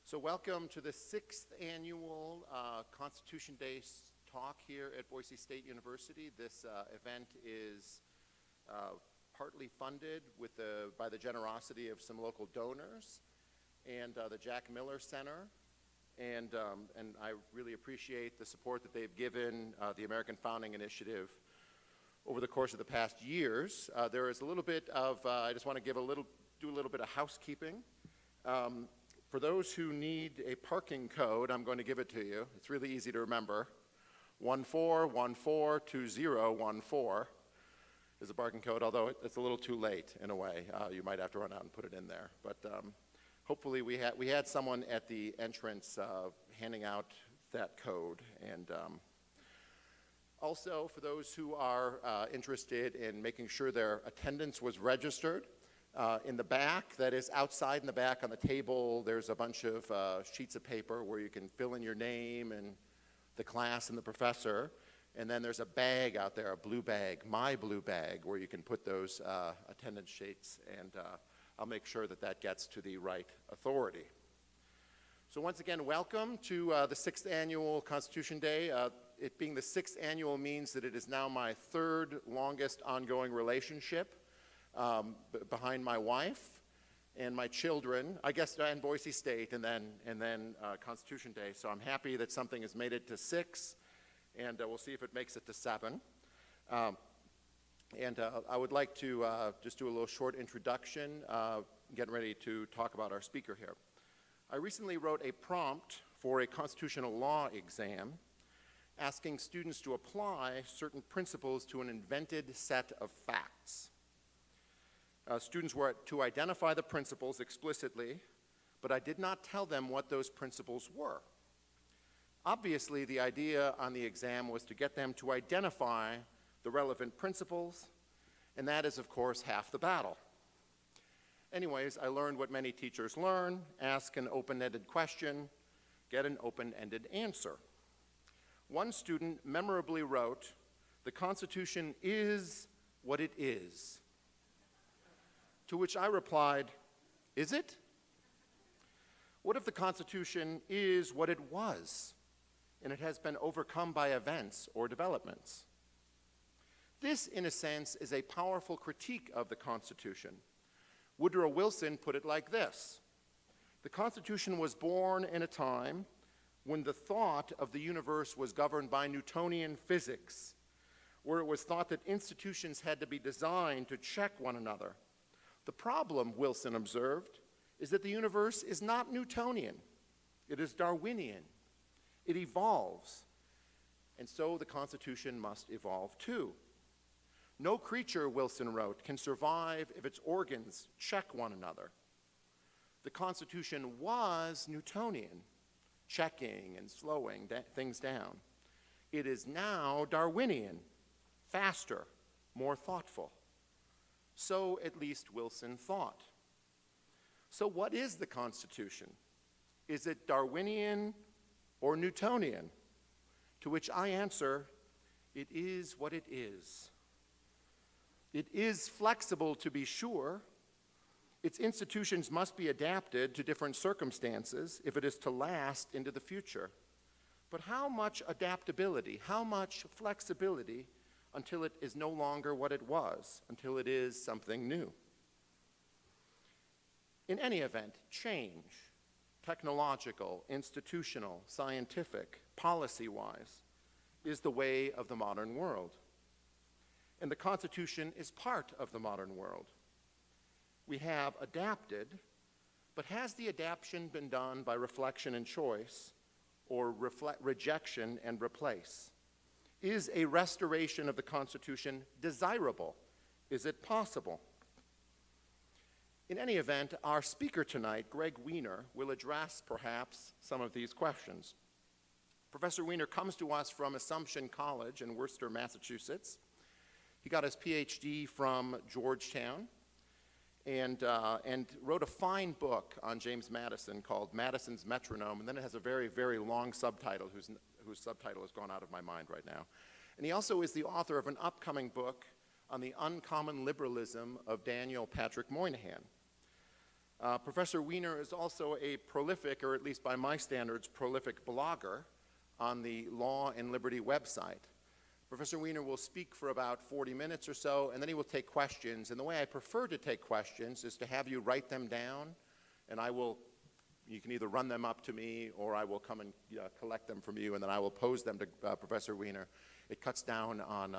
So welcome to the 6th annual Constitution Day talk here at Boise State University. This event is partly funded by the generosity of some local donors and the Jack Miller Center. And I really appreciate the support that they've given the American Founding Initiative over the course of the past years. There is a little bit of, I just want to do a little bit of housekeeping. For those who need a parking code, I'm going to give it to you. It's really easy to remember. 14142014 is a parking code, although it's a little too late in a way. You might have to run out and put it in there. But hopefully we had someone at the entrance handing out that code. And also, for those who are interested in making sure their attendance was registered, in the back, that is outside in the back on the table, there's a bunch of sheets of paper where you can fill in your name and the class and the professor. And then there's a bag out there, a blue bag, my blue bag, where you can put those attendance sheets, and I'll make sure that that gets to the right authority. So once again, welcome to the 6th annual Constitution Day. It being the 6th annual means that it is now my third longest ongoing relationship. Behind my wife and my children, I guess, and Boise State, and then Constitution Day. So I'm happy that something has made it to 6, and we'll see if it makes it to 7. I would like to just do a little short introduction, getting ready to talk about our speaker here. I recently wrote a prompt for a constitutional law exam asking students to apply certain principles to an invented set of facts. Students were to identify the principles explicitly, but I did not tell them what those principles were. Obviously, the idea on the exam was to get them to identify the relevant principles, and that is, of course, half the battle. Anyways, I learned what many teachers learn: ask an open-ended question, get an open-ended answer. One student memorably wrote, "The Constitution is what it is." To which I replied, "Is it? What if the Constitution is what it was, and it has been overcome by events or developments?" This, in a sense, is a powerful critique of the Constitution. Woodrow Wilson put it like this: "The Constitution was born in a time when the thought of the universe was governed by Newtonian physics, where it was thought that institutions had to be designed to check one another. The problem," Wilson observed, "is that the universe is not Newtonian. It is Darwinian. It evolves. And so the Constitution must evolve too. No creature," Wilson wrote, "can survive if its organs check one another. The Constitution was Newtonian, checking and slowing things down. It is now Darwinian, faster, more thoughtful." So at least Wilson thought. So what is the Constitution? Is it Darwinian or Newtonian? To which I answer, it is what it is. It is flexible, to be sure. Its institutions must be adapted to different circumstances if it is to last into the future. But how much adaptability, how much flexibility until it is no longer what it was, until it is something new? In any event, change, technological, institutional, scientific, policy-wise, is the way of the modern world. And the Constitution is part of the modern world. We have adapted, but has the adaptation been done by reflection and choice, or rejection and replace? Is a restoration of the Constitution desirable? Is it possible? In any event, our speaker tonight, Greg Yenor, will address perhaps some of these questions. Professor Yenor comes to us from Assumption College in Worcester, Massachusetts. He got his PhD from Georgetown and wrote a fine book on James Madison called Madison's Metronome, and then it has a very, very long subtitle whose subtitle has gone out of my mind right now. And he also is the author of an upcoming book on the uncommon liberalism of Daniel Patrick Moynihan. Professor Yenor is also a prolific, or at least by my standards, prolific blogger on the Law and Liberty website. Professor Yenor will speak for about 40 minutes or so, and then he will take questions. And the way I prefer to take questions is to have you write them down, and you can either run them up to me, or I will come and collect them from you, and then I will pose them to Professor Yenor. It cuts down on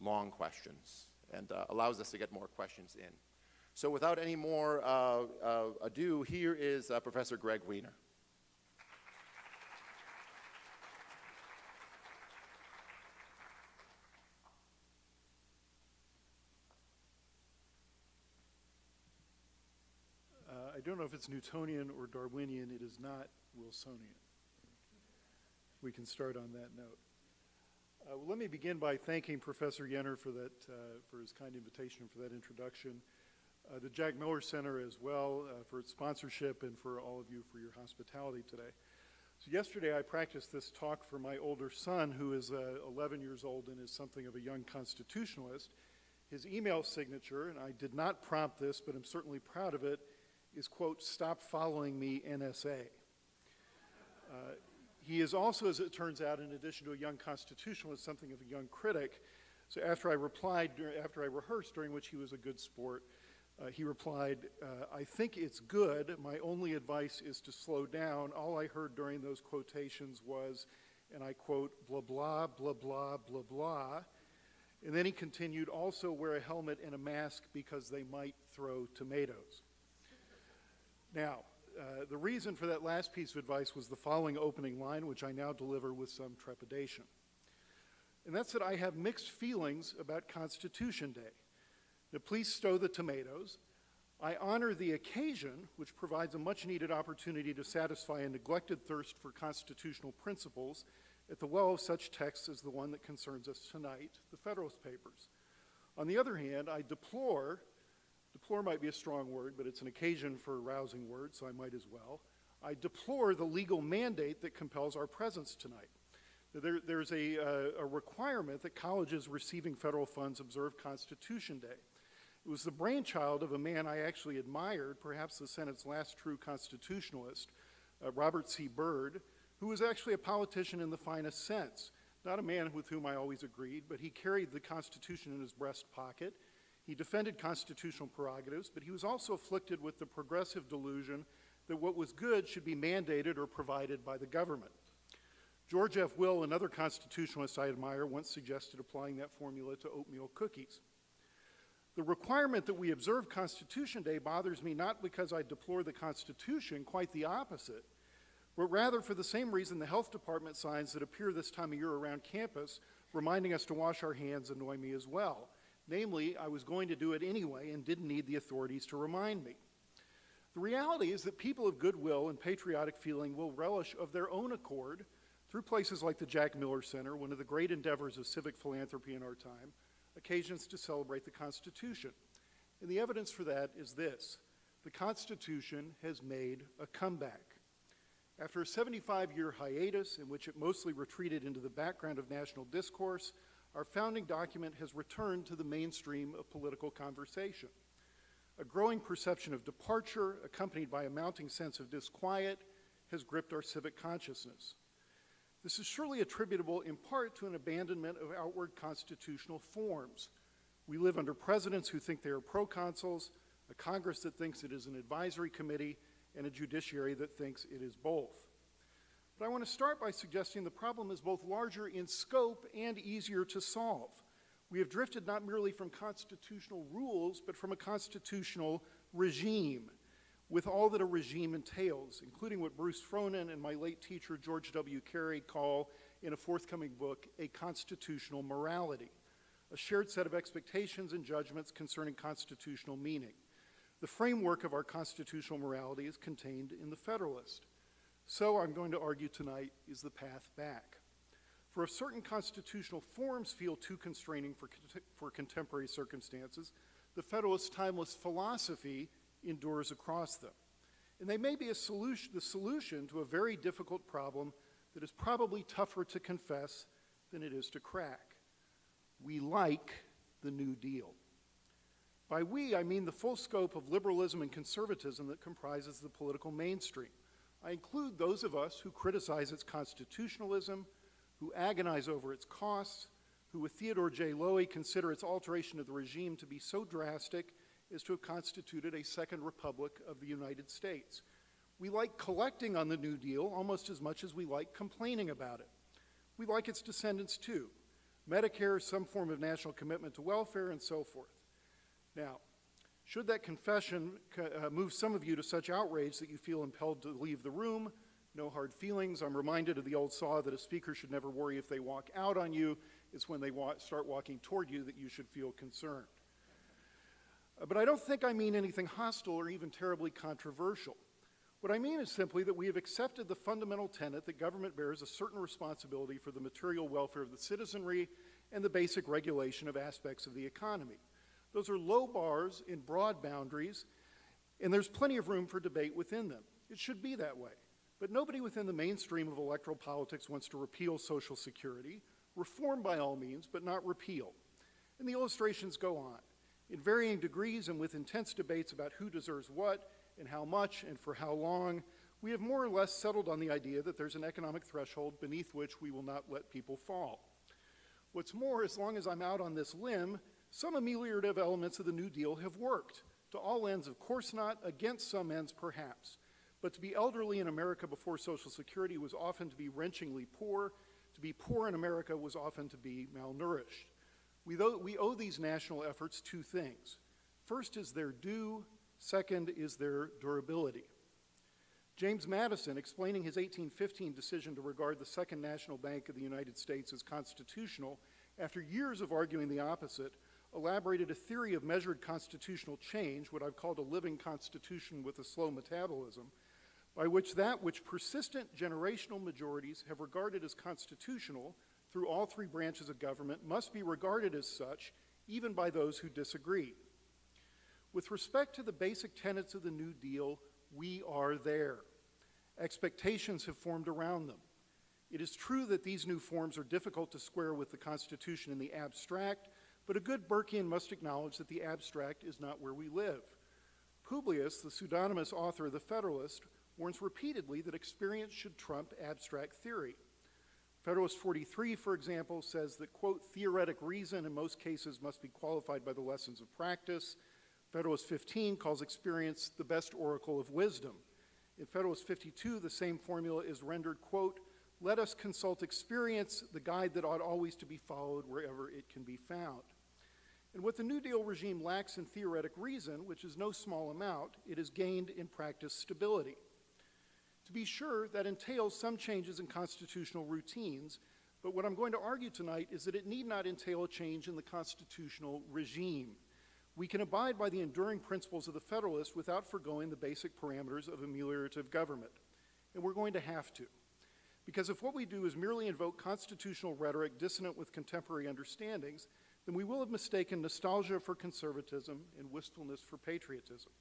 long questions and allows us to get more questions in. So without any more ado, here is Professor Greg Yenor. I don't know if it's Newtonian or Darwinian. It is not Wilsonian. We can start on that note. Well, let me begin by thanking Professor Yenor for his kind invitation, for that introduction. The Jack Miller Center as well for its sponsorship, and for all of you for your hospitality today. So yesterday I practiced this talk for my older son, who is 11 years old and is something of a young constitutionalist. His email signature, and I did not prompt this, but I'm certainly proud of it, is, quote, "Stop following me, NSA." He is also, as it turns out, in addition to a young constitutionalist, something of a young critic. So after I rehearsed, during which he was a good sport, he replied, "I think it's good. My only advice is to slow down. All I heard during those quotations was," and I quote, "blah, blah, blah, blah, blah, blah." And then he continued, "Also wear a helmet and a mask because they might throw tomatoes." Now, the reason for that last piece of advice was the following opening line, which I now deliver with some trepidation. And that's that I have mixed feelings about Constitution Day. Now, please stow the tomatoes. I honor the occasion, which provides a much-needed opportunity to satisfy a neglected thirst for constitutional principles at the well of such texts as the one that concerns us tonight, the Federalist Papers. On the other hand, I deplore might be a strong word, but it's an occasion for a rousing word, so I might as well. I deplore the legal mandate that compels our presence tonight. There's a requirement that colleges receiving federal funds observe Constitution Day. It was the brainchild of a man I actually admired, perhaps the Senate's last true constitutionalist, Robert C. Byrd, who was actually a politician in the finest sense. Not a man with whom I always agreed, but he carried the Constitution in his breast pocket. He defended constitutional prerogatives, but he was also afflicted with the progressive delusion that what was good should be mandated or provided by the government. George F. Will, another constitutionalist I admire, once suggested applying that formula to oatmeal cookies. The requirement that we observe Constitution Day bothers me not because I deplore the Constitution, quite the opposite, but rather for the same reason the health department signs that appear this time of year around campus reminding us to wash our hands annoy me as well. Namely, I was going to do it anyway and didn't need the authorities to remind me. The reality is that people of goodwill and patriotic feeling will relish of their own accord through places like the Jack Miller Center, one of the great endeavors of civic philanthropy in our time, occasions to celebrate the Constitution. And the evidence for that is this: the Constitution has made a comeback. After a 75-year hiatus in which it mostly retreated into the background of national discourse, our founding document has returned to the mainstream of political conversation. A growing perception of departure, accompanied by a mounting sense of disquiet, has gripped our civic consciousness. This is surely attributable in part to an abandonment of outward constitutional forms. We live under presidents who think they are proconsuls, a Congress that thinks it is an advisory committee, and a judiciary that thinks it is both. But I want to start by suggesting the problem is both larger in scope and easier to solve. We have drifted not merely from constitutional rules, but from a constitutional regime, with all that a regime entails, including what Bruce Fronin and my late teacher George W. Carey call, in a forthcoming book, a constitutional morality, a shared set of expectations and judgments concerning constitutional meaning. The framework of our constitutional morality is contained in the Federalist. So I'm going to argue tonight is the path back. For if certain constitutional forms feel too constraining for contemporary circumstances, the Federalist timeless philosophy endures across them. And they may be the solution to a very difficult problem that is probably tougher to confess than it is to crack. We like the New Deal. By we, I mean the full scope of liberalism and conservatism that comprises the political mainstream. I include those of us who criticize its constitutionalism, who agonize over its costs, who with Theodore J. Lowy consider its alteration of the regime to be so drastic as to have constituted a second republic of the United States. We like collecting on the New Deal almost as much as we like complaining about it. We like its descendants too. Medicare, some form of national commitment to welfare, and so forth. Now, should that confession move some of you to such outrage that you feel impelled to leave the room, no hard feelings. I'm reminded of the old saw that a speaker should never worry if they walk out on you. It's when they start walking toward you that you should feel concerned. But I don't think I mean anything hostile or even terribly controversial. What I mean is simply that we have accepted the fundamental tenet that government bears a certain responsibility for the material welfare of the citizenry and the basic regulation of aspects of the economy. Those are low bars in broad boundaries, and there's plenty of room for debate within them. It should be that way. But nobody within the mainstream of electoral politics wants to repeal Social Security, reform by all means, but not repeal. And the illustrations go on. In varying degrees and with intense debates about who deserves what and how much and for how long, we have more or less settled on the idea that there's an economic threshold beneath which we will not let people fall. What's more, as long as I'm out on this limb, some ameliorative elements of the New Deal have worked. To all ends, of course not, against some ends perhaps. But to be elderly in America before Social Security was often to be wrenchingly poor. To be poor in America was often to be malnourished. We owe these national efforts two things. First is their due, second is their durability. James Madison, explaining his 1815 decision to regard the Second National Bank of the United States as constitutional, after years of arguing the opposite, elaborated a theory of measured constitutional change, what I've called a living constitution with a slow metabolism, by which that which persistent generational majorities have regarded as constitutional through all three branches of government must be regarded as such, even by those who disagree. With respect to the basic tenets of the New Deal, we are there. Expectations have formed around them. It is true that these new forms are difficult to square with the Constitution in the abstract, but a good Burkean must acknowledge that the abstract is not where we live. Publius, the pseudonymous author of The Federalist, warns repeatedly that experience should trump abstract theory. Federalist 43, for example, says that, quote, theoretic reason in most cases must be qualified by the lessons of practice. Federalist 15 calls experience the best oracle of wisdom. In Federalist 52, the same formula is rendered, quote, let us consult experience, the guide that ought always to be followed wherever it can be found. And what the New Deal regime lacks in theoretic reason, which is no small amount, it has gained in practice stability. To be sure, that entails some changes in constitutional routines, but what I'm going to argue tonight is that it need not entail a change in the constitutional regime. We can abide by the enduring principles of the Federalist without forgoing the basic parameters of ameliorative government, and we're going to have to. Because if what we do is merely invoke constitutional rhetoric dissonant with contemporary understandings, then we will have mistaken nostalgia for conservatism and wistfulness for patriotism.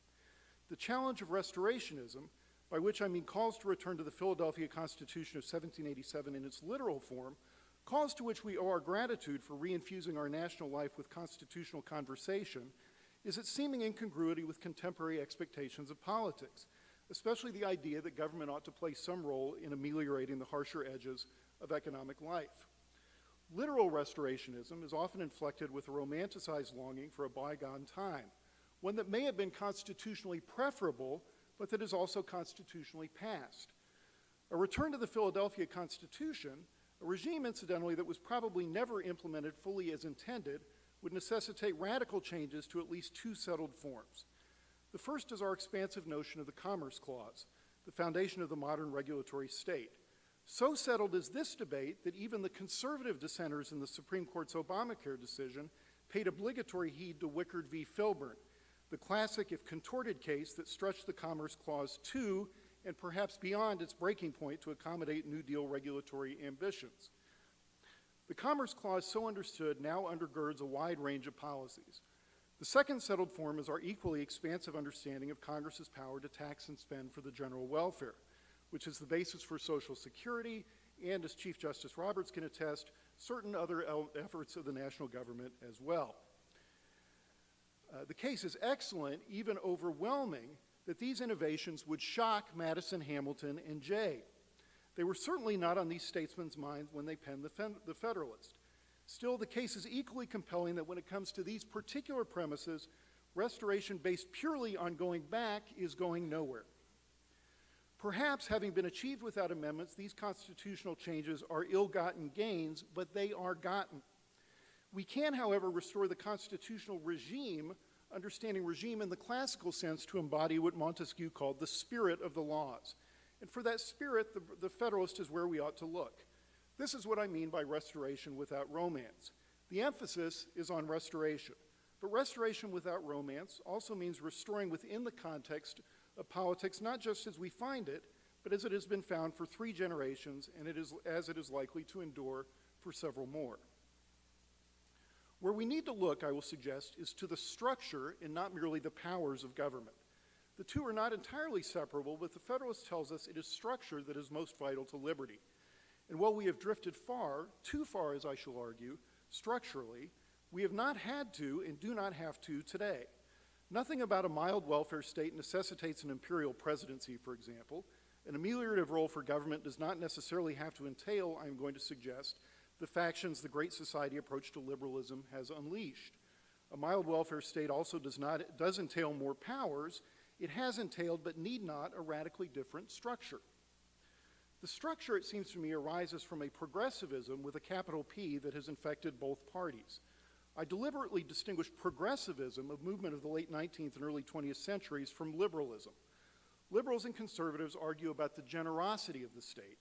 The challenge of restorationism, by which I mean calls to return to the Philadelphia Constitution of 1787 in its literal form, calls to which we owe our gratitude for reinfusing our national life with constitutional conversation, is its seeming incongruity with contemporary expectations of politics, especially the idea that government ought to play some role in ameliorating the harsher edges of economic life. Literal restorationism is often inflected with a romanticized longing for a bygone time, one that may have been constitutionally preferable, but that is also constitutionally past. A return to the Philadelphia Constitution, a regime, incidentally, that was probably never implemented fully as intended, would necessitate radical changes to at least two settled forms. The first is our expansive notion of the Commerce Clause, the foundation of the modern regulatory state. So settled is this debate that even the conservative dissenters in the Supreme Court's Obamacare decision paid obligatory heed to Wickard v. Filburn, the classic, if contorted case that stretched the Commerce Clause to and perhaps beyond its breaking point to accommodate New Deal regulatory ambitions. The Commerce Clause, so understood, now undergirds a wide range of policies. The second settled form is our equally expansive understanding of Congress's power to tax and spend for the general welfare, which is the basis for Social Security and, as Chief Justice Roberts can attest, certain other efforts of the national government as well. The case is excellent, even overwhelming, that these innovations would shock Madison, Hamilton, and Jay. They were certainly not on these statesmen's minds when they penned the Federalist. Still, the case is equally compelling that when it comes to these particular premises, restoration based purely on going back is going nowhere. Perhaps, having been achieved without amendments, these constitutional changes are ill-gotten gains, but they are gotten. We can, however, restore the constitutional regime, understanding regime in the classical sense, to embody what Montesquieu called the spirit of the laws. And for that spirit, the Federalist is where we ought to look. This is what I mean by restoration without romance. The emphasis is on restoration, but restoration without romance also means restoring within the context of politics, not just as we find it, but as it has been found for 3 generations, and as it is likely to endure for several more. Where we need to look, I will suggest, is to the structure and not merely the powers of government. The two are not entirely separable, but the Federalist tells us it is structure that is most vital to liberty. And while we have drifted far, too far as I shall argue, structurally, we have not had to and do not have to today. Nothing about a mild welfare state necessitates an imperial presidency, for example. An ameliorative role for government does not necessarily have to entail, I'm going to suggest, the factions the Great Society approach to liberalism has unleashed. A mild welfare state also does entail more powers. It has entailed, but need not, a radically different structure. The structure, it seems to me, arises from a progressivism with a capital P that has infected both parties. I deliberately distinguish progressivism, a movement of the late 19th and early 20th centuries, from liberalism. Liberals and conservatives argue about the generosity of the state.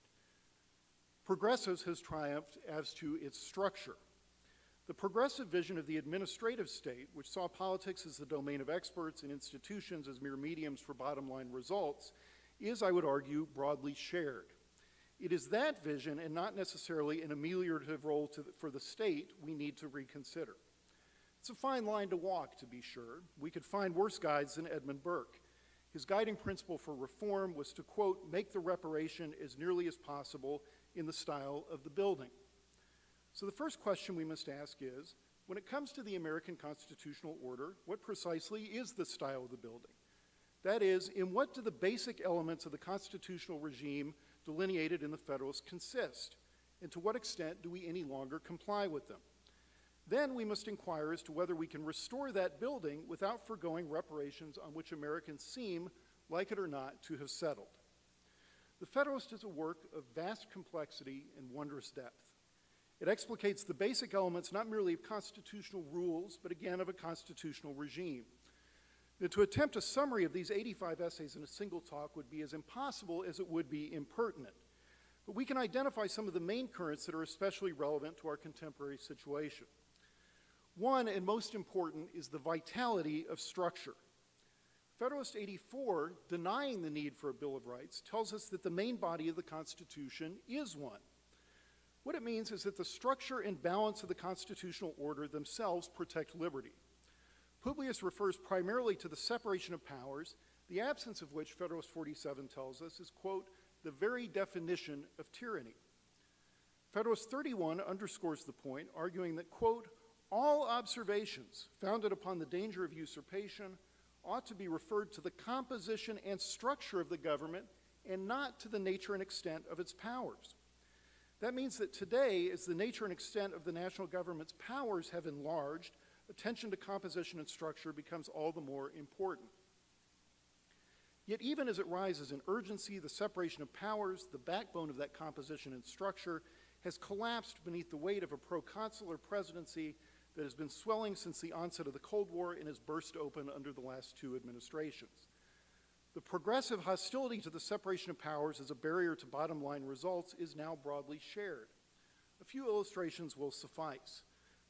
Progressives has triumphed as to its structure. The progressive vision of the administrative state, which saw politics as the domain of experts and institutions as mere mediums for bottom-line results, is, I would argue, broadly shared. It is that vision, and not necessarily an ameliorative role for the state, we need to reconsider. It's a fine line to walk, to be sure. We could find worse guides than Edmund Burke. His guiding principle for reform was to, quote, make the reparation as nearly as possible in the style of the building. So the first question we must ask is, when it comes to the American constitutional order, what precisely is the style of the building? That is, in what do the basic elements of the constitutional regime delineated in the Federalist consist? And to what extent do we any longer comply with them? Then we must inquire as to whether we can restore that building without forgoing reparations on which Americans seem, like it or not, to have settled. The Federalist is a work of vast complexity and wondrous depth. It explicates the basic elements not merely of constitutional rules, but again of a constitutional regime. Now, to attempt a summary of these 85 essays in a single talk would be as impossible as it would be impertinent. But we can identify some of the main currents that are especially relevant to our contemporary situation. One, and most important, is the vitality of structure. Federalist 84, denying the need for a Bill of Rights, tells us that the main body of the Constitution is one. What it means is that the structure and balance of the constitutional order themselves protect liberty. Publius refers primarily to the separation of powers, the absence of which Federalist 47 tells us is, quote, the very definition of tyranny. Federalist 31 underscores the point, arguing that, quote, all observations founded upon the danger of usurpation ought to be referred to the composition and structure of the government and not to the nature and extent of its powers. That means that today, as the nature and extent of the national government's powers have enlarged, attention to composition and structure becomes all the more important. Yet even as it rises in urgency, the separation of powers, the backbone of that composition and structure, has collapsed beneath the weight of a proconsular presidency that has been swelling since the onset of the Cold War and has burst open under the last 2 administrations. The progressive hostility to the separation of powers as a barrier to bottom-line results is now broadly shared. A few illustrations will suffice.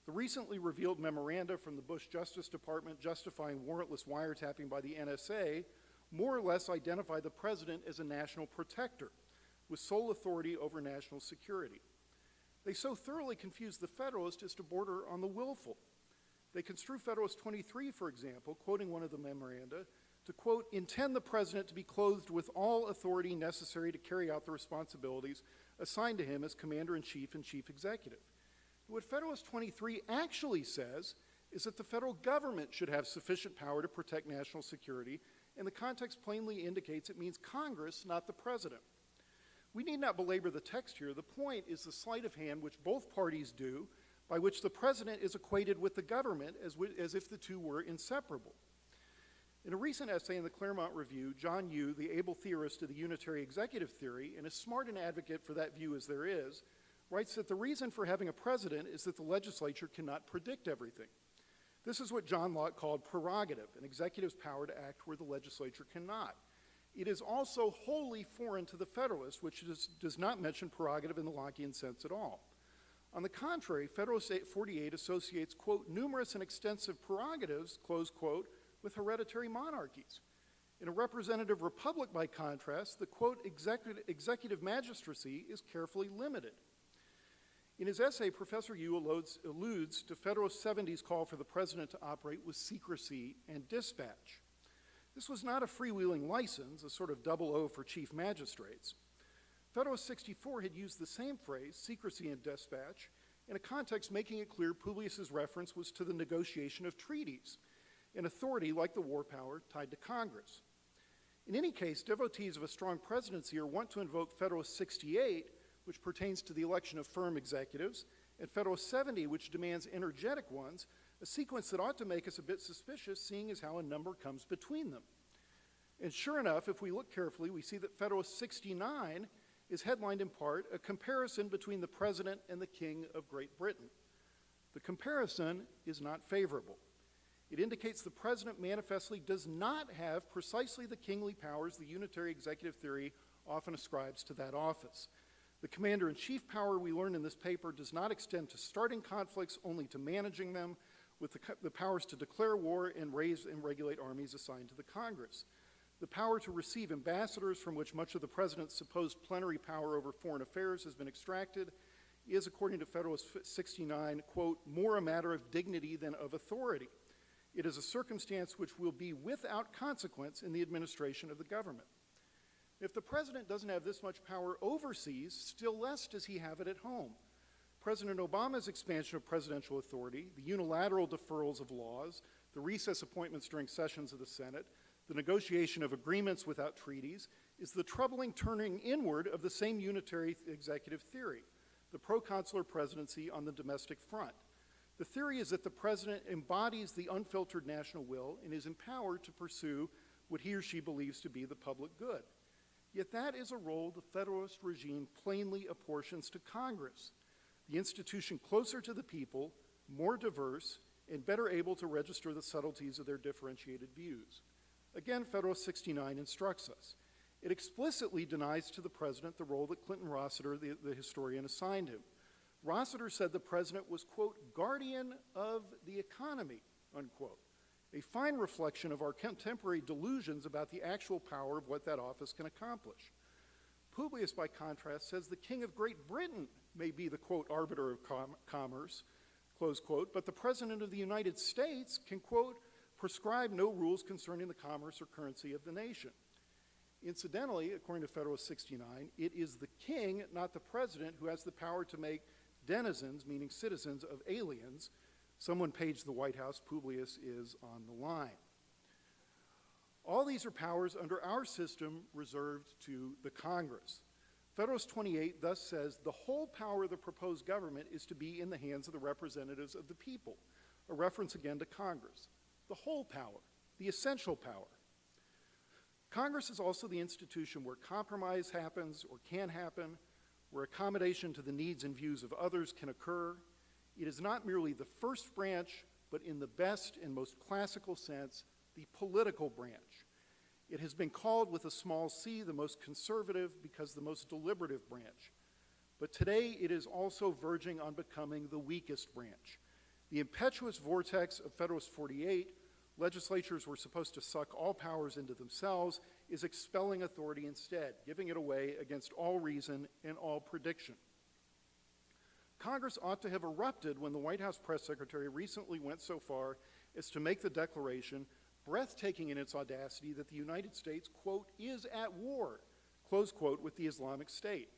The recently revealed memoranda from the Bush Justice Department justifying warrantless wiretapping by the NSA more or less identify the president as a national protector with sole authority over national security. They so thoroughly confuse the Federalist as to border on the willful. They construe Federalist 23, for example, quoting one of the memoranda, to, quote, intend the president to be clothed with all authority necessary to carry out the responsibilities assigned to him as commander-in-chief and chief executive. What Federalist 23 actually says is that the federal government should have sufficient power to protect national security, and the context plainly indicates it means Congress, not the president. We need not belabor the text here. The point is the sleight of hand which both parties do, by which the president is equated with the government as if the two were inseparable. In a recent essay in the Claremont Review, John Yoo, the able theorist of the unitary executive theory, and as smart an advocate for that view as there is, writes that the reason for having a president is that the legislature cannot predict everything. This is what John Locke called prerogative, an executive's power to act where the legislature cannot. It is also wholly foreign to the Federalist, which does not mention prerogative in the Lockean sense at all. On the contrary, Federalist 48 associates, quote, numerous and extensive prerogatives, close quote, with hereditary monarchies. In a representative republic, by contrast, the, quote, executive magistracy is carefully limited. In his essay, Professor Yu alludes to Federalist 70's call for the president to operate with secrecy and dispatch. This was not a freewheeling license, a sort of double O for chief magistrates. Federalist 64 had used the same phrase, secrecy and dispatch, in a context making it clear Publius's reference was to the negotiation of treaties, an authority like the war power tied to Congress. In any case, devotees of a strong presidency are wont to invoke Federalist 68, which pertains to the election of firm executives, and Federalist 70, which demands energetic ones, a sequence that ought to make us a bit suspicious, seeing as how a number comes between them. And sure enough, if we look carefully, we see that Federalist 69 is headlined in part a comparison between the president and the King of Great Britain. The comparison is not favorable. It indicates the president manifestly does not have precisely the kingly powers the unitary executive theory often ascribes to that office. The commander-in-chief power we learn in this paper does not extend to starting conflicts, only to managing them, with the powers to declare war and raise and regulate armies assigned to the Congress. The power to receive ambassadors, from which much of the president's supposed plenary power over foreign affairs has been extracted, is, according to Federalist 69, quote, more a matter of dignity than of authority. It is a circumstance which will be without consequence in the administration of the government. If the president doesn't have this much power overseas, still less does he have it at home. President Obama's expansion of presidential authority, the unilateral deferrals of laws, the recess appointments during sessions of the Senate, the negotiation of agreements without treaties, is the troubling turning inward of the same unitary executive theory, the proconsular presidency on the domestic front. The theory is that the president embodies the unfiltered national will and is empowered to pursue what he or she believes to be the public good. Yet that is a role the Federalist regime plainly apportions to Congress, the institution closer to the people, more diverse, and better able to register the subtleties of their differentiated views. Again, Federalist 69 instructs us. It explicitly denies to the president the role that Clinton Rossiter, the historian, assigned him. Rossiter said the president was, quote, guardian of the economy, unquote, a fine reflection of our contemporary delusions about the actual power of what that office can accomplish. Publius, by contrast, says the King of Great Britain may be the, quote, arbiter of commerce, close quote, but the President of the United States can, quote, prescribe no rules concerning the commerce or currency of the nation. Incidentally, according to Federalist 69, it is the king, not the president, who has the power to make denizens, meaning citizens, of aliens. Someone paged the White House. Publius is on the line. All these are powers under our system reserved to the Congress. Federalist 28 thus says the whole power of the proposed government is to be in the hands of the representatives of the people, a reference again to Congress. The whole power, the essential power. Congress is also the institution where compromise happens or can happen, where accommodation to the needs and views of others can occur. It is not merely the first branch, but in the best and most classical sense, the political branch. It has been called with a small c the most conservative because the most deliberative branch. But today it is also verging on becoming the weakest branch. The impetuous vortex of Federalist 48, legislatures were supposed to suck all powers into themselves, is expelling authority instead, giving it away against all reason and all prediction. Congress ought to have erupted when the White House press secretary recently went so far as to make the declaration, breathtaking in its audacity, that the United States, quote, is at war, close quote, with the Islamic State.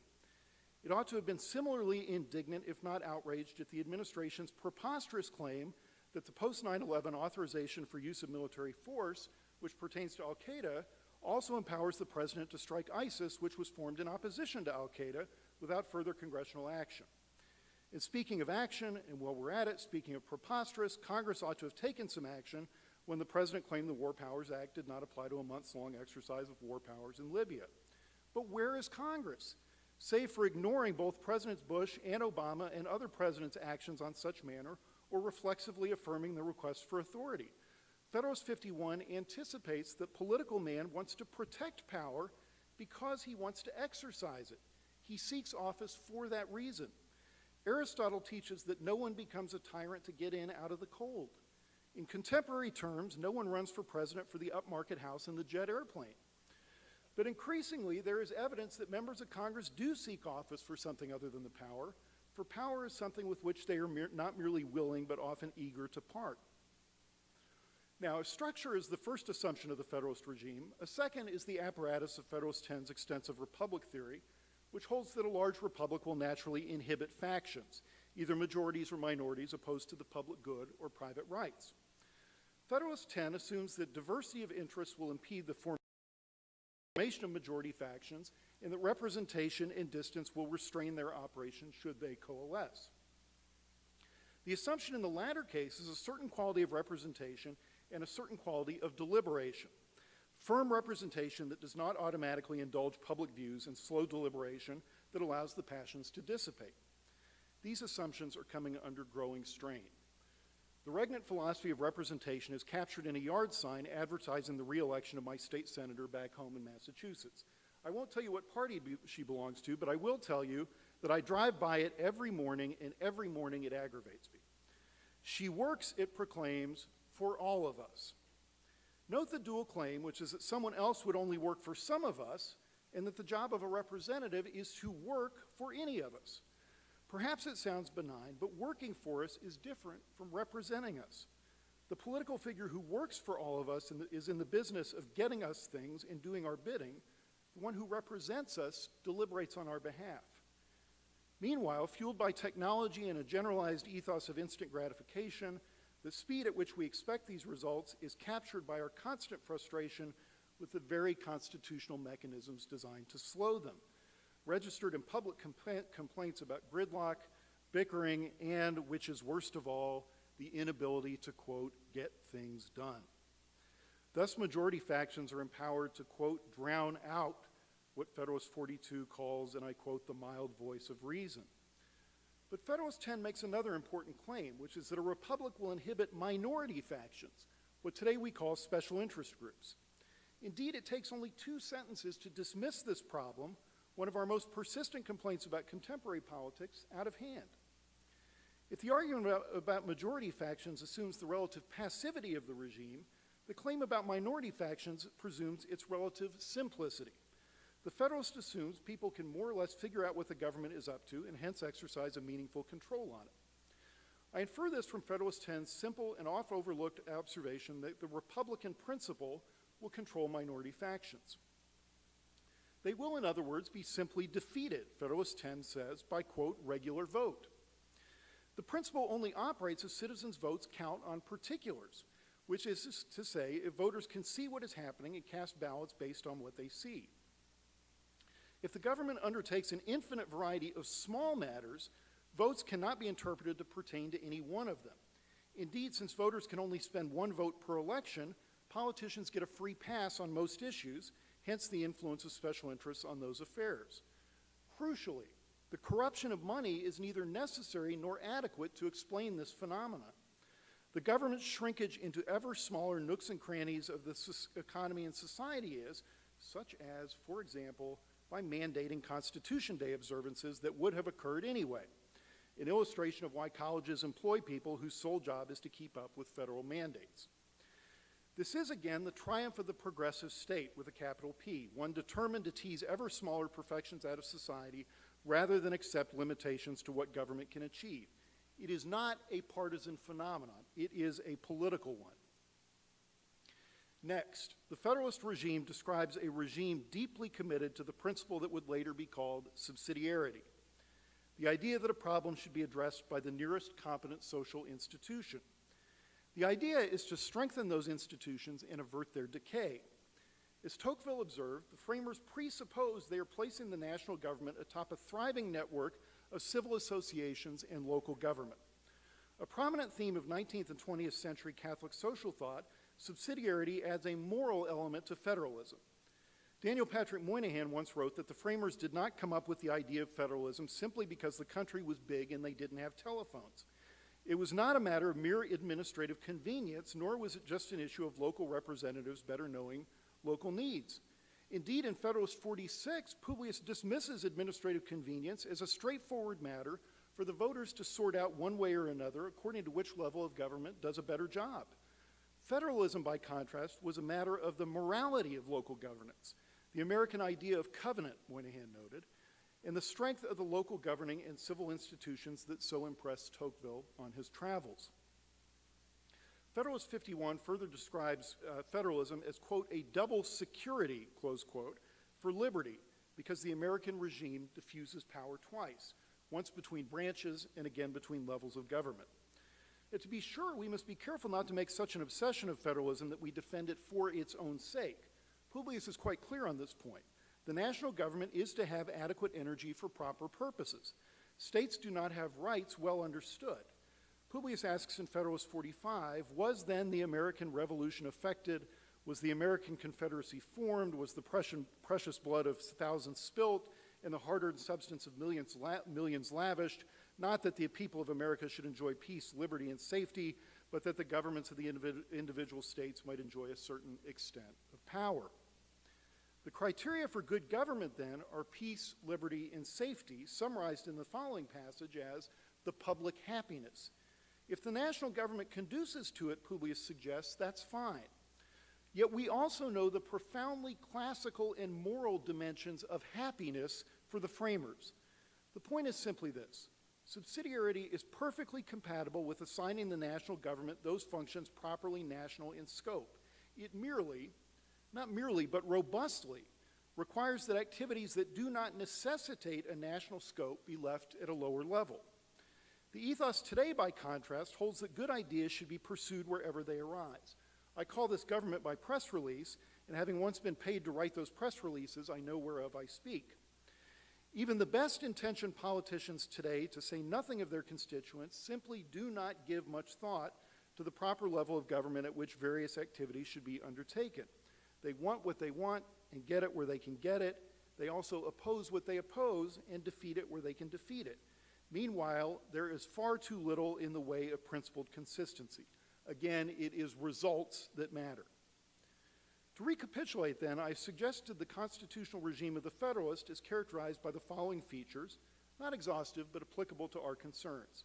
It ought to have been similarly indignant, if not outraged, at the administration's preposterous claim that the post-9/11 authorization for use of military force, which pertains to al-Qaeda, also empowers the president to strike ISIS, which was formed in opposition to al-Qaeda, without further congressional action. And speaking of action, and while we're at it, speaking of preposterous, Congress ought to have taken some action when the president claimed the War Powers Act did not apply to a months-long exercise of war powers in Libya. But where is Congress? Save for ignoring both Presidents Bush and Obama and other presidents' actions on such manner, or reflexively affirming the request for authority. Federalist 51 anticipates that political man wants to protect power because he wants to exercise it. He seeks office for that reason. Aristotle teaches that no one becomes a tyrant to get in out of the cold. In contemporary terms, no one runs for president for the upmarket house in the jet airplane. But increasingly, there is evidence that members of Congress do seek office for something other than the power, for power is something with which they are not merely willing, but often eager to part. Now, if structure is the first assumption of the Federalist regime, a second is the apparatus of Federalist 10's extensive republic theory, which holds that a large republic will naturally inhibit factions, either majorities or minorities opposed to the public good or private rights. Federalist 10 assumes that diversity of interests will impede the formation of majority factions, and that representation and distance will restrain their operation should they coalesce. The assumption in the latter case is a certain quality of representation and a certain quality of deliberation. Firm representation that does not automatically indulge public views and slow deliberation that allows the passions to dissipate. These assumptions are coming under growing strain. The regnant philosophy of representation is captured in a yard sign advertising the re-election of my state senator back home in Massachusetts. I won't tell you what party she belongs to, but I will tell you that I drive by it every morning, and every morning it aggravates me. She works, it proclaims, for all of us. Note the dual claim, which is that someone else would only work for some of us, and that the job of a representative is to work for any of us. Perhaps it sounds benign, but working for us is different from representing us. The political figure who works for all of us is in the business of getting us things and doing our bidding. The one who represents us deliberates on our behalf. Meanwhile, fueled by technology and a generalized ethos of instant gratification, the speed at which we expect these results is captured by our constant frustration with the very constitutional mechanisms designed to slow them. Registered in public complaints about gridlock, bickering, and, which is worst of all, the inability to, quote, get things done. Thus, majority factions are empowered to, quote, drown out what Federalist 42 calls, and I quote, the mild voice of reason. But Federalist 10 makes another important claim, which is that a republic will inhibit minority factions, what today we call special interest groups. Indeed, it takes only 2 sentences to dismiss this problem, one of our most persistent complaints about contemporary politics, out of hand. If the argument about majority factions assumes the relative passivity of the regime, the claim about minority factions presumes its relative simplicity. The Federalist assumes people can more or less figure out what the government is up to and hence exercise a meaningful control on it. I infer this from Federalist 10's simple and oft-overlooked observation that the Republican principle will control minority factions. They will, in other words, be simply defeated, Federalist 10 says, by, quote, regular vote. The principle only operates if citizens' votes count on particulars, which is to say, if voters can see what is happening and cast ballots based on what they see. If the government undertakes an infinite variety of small matters, votes cannot be interpreted to pertain to any one of them. Indeed, since voters can only spend 1 vote per election, politicians get a free pass on most issues, hence the influence of special interests on those affairs. Crucially, the corruption of money is neither necessary nor adequate to explain this phenomenon. The government's shrinkage into ever smaller nooks and crannies of the economy and society is, such as, for example, by mandating Constitution Day observances that would have occurred anyway, an illustration of why colleges employ people whose sole job is to keep up with federal mandates. This is, again, the triumph of the progressive state with a capital P, one determined to tease ever smaller perfections out of society rather than accept limitations to what government can achieve. It is not a partisan phenomenon. It is a political one. Next, the Federalist regime describes a regime deeply committed to the principle that would later be called subsidiarity, the idea that a problem should be addressed by the nearest competent social institution. The idea is to strengthen those institutions and avert their decay. As Tocqueville observed, the framers presupposed they are placing the national government atop a thriving network of civil associations and local government. A prominent theme of 19th and 20th century Catholic social thought, subsidiarity adds a moral element to federalism. Daniel Patrick Moynihan once wrote that the framers did not come up with the idea of federalism simply because the country was big and they didn't have telephones. It was not a matter of mere administrative convenience, nor was it just an issue of local representatives better knowing local needs. Indeed, in Federalist 46, Publius dismisses administrative convenience as a straightforward matter for the voters to sort out one way or another according to which level of government does a better job. Federalism, by contrast, was a matter of the morality of local governance, the American idea of covenant, Moynihan noted, and the strength of the local governing and civil institutions that so impressed Tocqueville on his travels. Federalist 51 further describes federalism as, quote, a double security, close quote, for liberty, because the American regime diffuses power twice, once between branches and again between levels of government. And to be sure, we must be careful not to make such an obsession of federalism that we defend it for its own sake. Publius is quite clear on this point. The national government is to have adequate energy for proper purposes. States do not have rights well understood. Publius asks in Federalist 45, was then the American Revolution effected? Was the American Confederacy formed? Was the precious blood of thousands spilt and the hard-earned substance of millions lavished? Not that the people of America should enjoy peace, liberty, and safety, but that the governments of the individual states might enjoy a certain extent of power. The criteria for good government, then, are peace, liberty, and safety, summarized in the following passage as the public happiness. If the national government conduces to it, Publius suggests, that's fine. Yet we also know the profoundly classical and moral dimensions of happiness for the framers. The point is simply this. Subsidiarity is perfectly compatible with assigning the national government those functions properly national in scope. It merely, not merely, but robustly, requires that activities that do not necessitate a national scope be left at a lower level. The ethos today, by contrast, holds that good ideas should be pursued wherever they arise. I call this government by press release, and having once been paid to write those press releases, I know whereof I speak. Even the best-intentioned politicians today, to say nothing of their constituents, simply do not give much thought to the proper level of government at which various activities should be undertaken. They want what they want and get it where they can get it. They also oppose what they oppose and defeat it where they can defeat it. Meanwhile, there is far too little in the way of principled consistency. Again, it is results that matter. To recapitulate, then, I've suggested the constitutional regime of the Federalist is characterized by the following features, not exhaustive, but applicable to our concerns.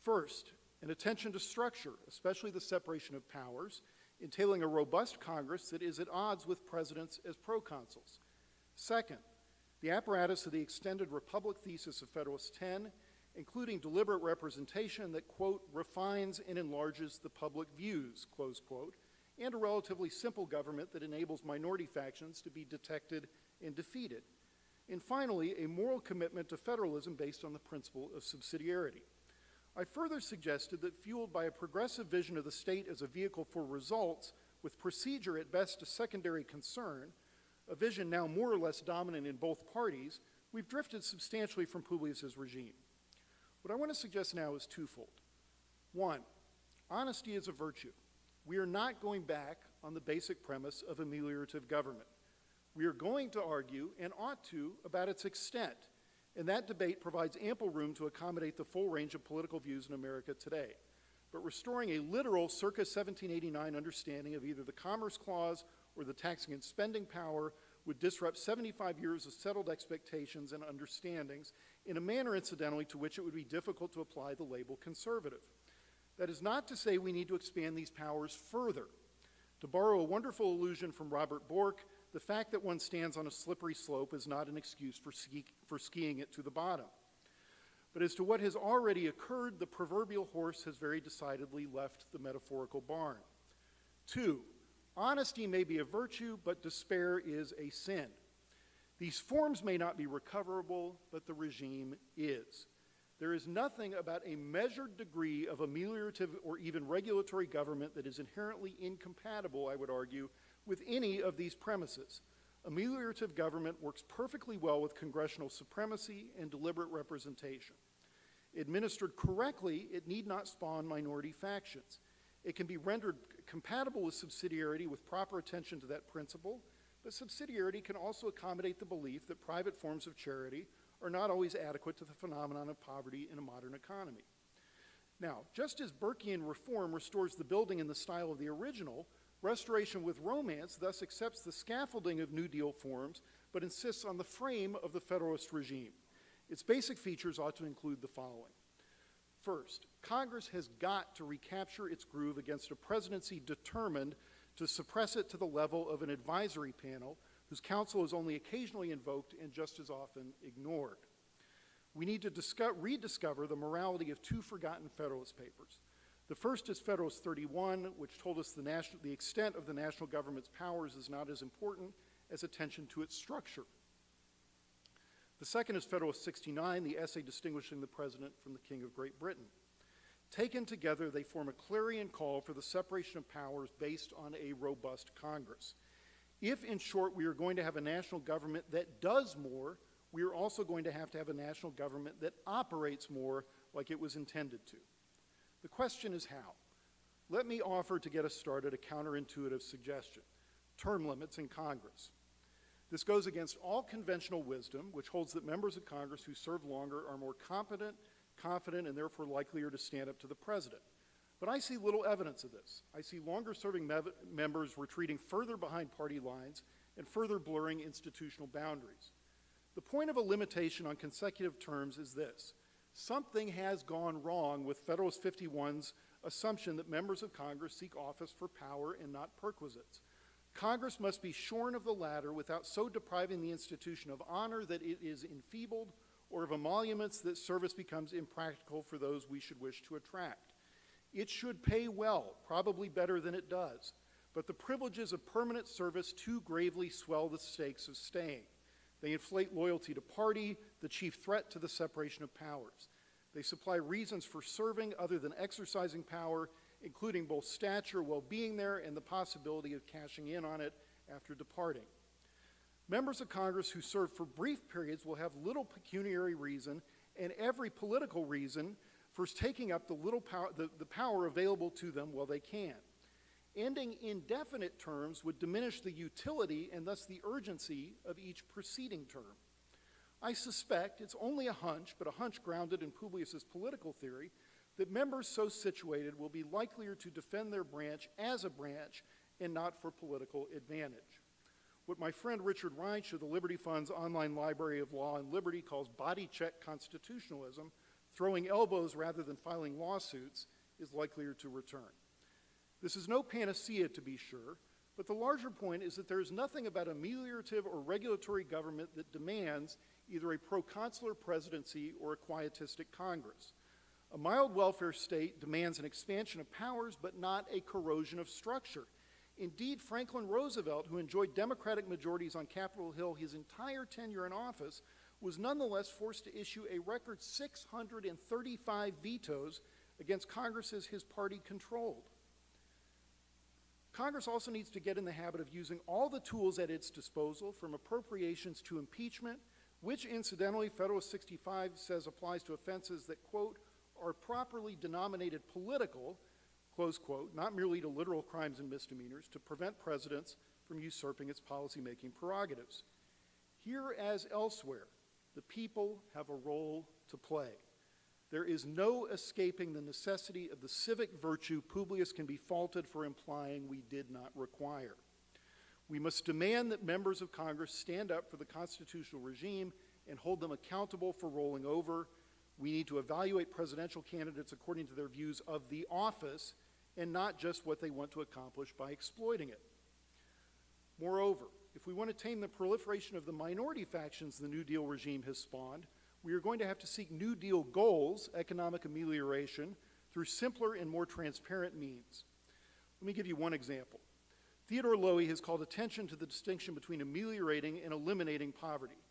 First, an attention to structure, especially the separation of powers, entailing a robust Congress that is at odds with presidents as proconsuls. Second, the apparatus of the extended Republic thesis of Federalist 10, including deliberate representation that, quote, refines and enlarges the public views, close quote, and a relatively simple government that enables minority factions to be detected and defeated. And finally, a moral commitment to federalism based on the principle of subsidiarity. I further suggested that, fueled by a progressive vision of the state as a vehicle for results, with procedure at best a secondary concern, a vision now more or less dominant in both parties, we've drifted substantially from Publius's regime. What I want to suggest now is twofold. One, honesty is a virtue. We are not going back on the basic premise of ameliorative government. We are going to argue, and ought to, about its extent, and that debate provides ample room to accommodate the full range of political views in America today. But restoring a literal circa 1789 understanding of either the Commerce Clause or the taxing and spending power would disrupt 75 years of settled expectations and understandings in a manner, incidentally, to which it would be difficult to apply the label conservative. That is not to say we need to expand these powers further. To borrow a wonderful allusion from Robert Bork, the fact that one stands on a slippery slope is not an excuse for skiing it to the bottom. But as to what has already occurred, the proverbial horse has very decidedly left the metaphorical barn. Two, honesty may be a virtue, but despair is a sin. These forms may not be recoverable, but the regime is. There is nothing about a measured degree of ameliorative or even regulatory government that is inherently incompatible, I would argue, with any of these premises. Ameliorative government works perfectly well with congressional supremacy and deliberate representation. Administered correctly, it need not spawn minority factions. It can be rendered compatible with subsidiarity with proper attention to that principle, but subsidiarity can also accommodate the belief that private forms of charity are not always adequate to the phenomenon of poverty in a modern economy. Now, just as Burkean reform restores the building in the style of the original, restoration with romance thus accepts the scaffolding of New Deal forms, but insists on the frame of the Federalist regime. Its basic features ought to include the following. First, Congress has got to recapture its groove against a presidency determined to suppress it to the level of an advisory panel whose counsel is only occasionally invoked and just as often ignored. We need to rediscover the morality of two forgotten Federalist papers. The first is Federalist 31, which told us the extent of the national government's powers is not as important as attention to its structure. The second is Federalist 69, the essay distinguishing the President from the King of Great Britain. Taken together, they form a clarion call for the separation of powers based on a robust Congress. If, in short, we are going to have a national government that does more, we are also going to have a national government that operates more like it was intended to. The question is how. Let me offer, to get us started, a counterintuitive suggestion: term limits in Congress. This goes against all conventional wisdom, which holds that members of Congress who serve longer are more competent, confident, and therefore likelier to stand up to the president. But I see little evidence of this. I see longer-serving members retreating further behind party lines and further blurring institutional boundaries. The point of a limitation on consecutive terms is this: something has gone wrong with Federalist 51's assumption that members of Congress seek office for power and not perquisites. Congress must be shorn of the latter without so depriving the institution of honor that it is enfeebled, or of emoluments that service becomes impractical for those we should wish to attract. It should pay well, probably better than it does, but the privileges of permanent service too gravely swell the stakes of staying. They inflate loyalty to party, the chief threat to the separation of powers. They supply reasons for serving other than exercising power, including both stature while being there and the possibility of cashing in on it after departing. Members of Congress who serve for brief periods will have little pecuniary reason and every political reason for taking up the power available to them while they can. Ending indefinite terms would diminish the utility and thus the urgency of each preceding term. I suspect, it's only a hunch, but a hunch grounded in Publius's political theory, that members so situated will be likelier to defend their branch as a branch and not for political advantage. What my friend Richard Reinsch of the Liberty Fund's online library of law and liberty calls body check constitutionalism, throwing elbows rather than filing lawsuits, is likelier to return. This is no panacea, to be sure, but the larger point is that there is nothing about ameliorative or regulatory government that demands either a proconsular presidency or a quietistic Congress. A mild welfare state demands an expansion of powers, but not a corrosion of structure. Indeed, Franklin Roosevelt, who enjoyed Democratic majorities on Capitol Hill his entire tenure in office, was nonetheless forced to issue a record 635 vetoes against Congresses his party controlled. Congress also needs to get in the habit of using all the tools at its disposal, from appropriations to impeachment, which incidentally Federalist 65 says applies to offenses that, quote, are properly denominated political, close quote, not merely to literal crimes and misdemeanors, to prevent presidents from usurping its policymaking prerogatives. Here as elsewhere, the people have a role to play. There is no escaping the necessity of the civic virtue Publius can be faulted for implying we did not require. We must demand that members of Congress stand up for the constitutional regime and hold them accountable for rolling over. We need to evaluate presidential candidates according to their views of the office and not just what they want to accomplish by exploiting it. Moreover, if we want to tame the proliferation of the minority factions the New Deal regime has spawned, we are going to have to seek New Deal goals, economic amelioration, through simpler and more transparent means. Let me give you one example. Theodore Lowy has called attention to the distinction between ameliorating and eliminating poverty.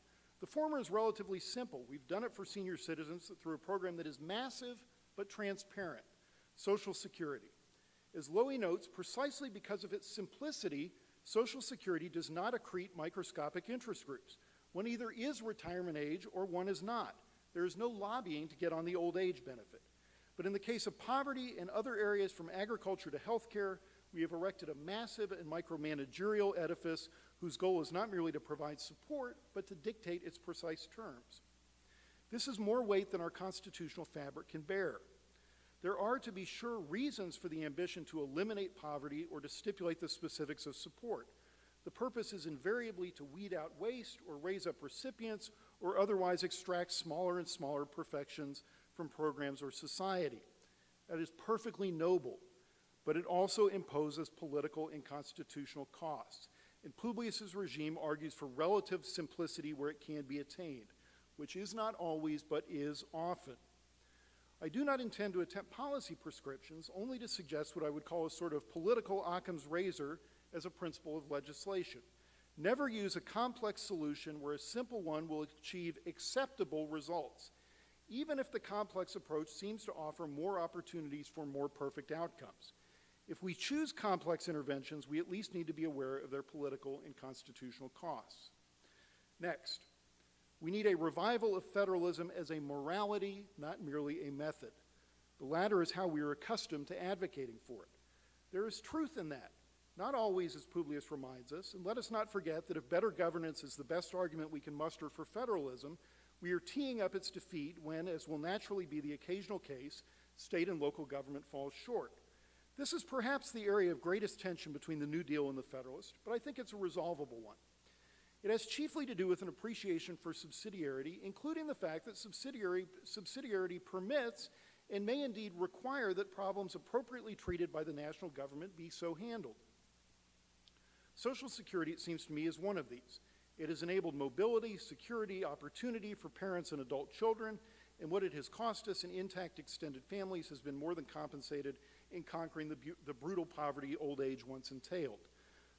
The former is relatively simple. We've done it for senior citizens through a program that is massive but transparent, Social Security. As Lowy notes, precisely because of its simplicity, Social Security does not accrete microscopic interest groups. One either is retirement age or one is not. There is no lobbying to get on the old age benefit. But in the case of poverty and other areas from agriculture to healthcare, we have erected a massive and micromanagerial edifice whose goal is not merely to provide support, but to dictate its precise terms. This is more weight than our constitutional fabric can bear. There are, to be sure, reasons for the ambition to eliminate poverty or to stipulate the specifics of support. The purpose is invariably to weed out waste or raise up recipients or otherwise extract smaller and smaller perfections from programs or society. That is perfectly noble, but it also imposes political and constitutional costs. And Publius's regime argues for relative simplicity where it can be attained, which is not always, but is often. I do not intend to attempt policy prescriptions, only to suggest what I would call a sort of political Occam's razor as a principle of legislation. Never use a complex solution where a simple one will achieve acceptable results, even if the complex approach seems to offer more opportunities for more perfect outcomes. If we choose complex interventions, we at least need to be aware of their political and constitutional costs. Next, we need a revival of federalism as a morality, not merely a method. The latter is how we are accustomed to advocating for it. There is truth in that. Not always, as Publius reminds us, and let us not forget that if better governance is the best argument we can muster for federalism, we are teeing up its defeat when, as will naturally be the occasional case, state and local government falls short. This is perhaps the area of greatest tension between the New Deal and the Federalist, but I think it's a resolvable one. It has chiefly to do with an appreciation for subsidiarity, including the fact that subsidiarity permits and may indeed require that problems appropriately treated by the national government be so handled. Social Security, it seems to me, is one of these. It has enabled mobility, security, opportunity for parents and adult children, and what it has cost us in intact extended families has been more than compensated in conquering the brutal poverty old age once entailed.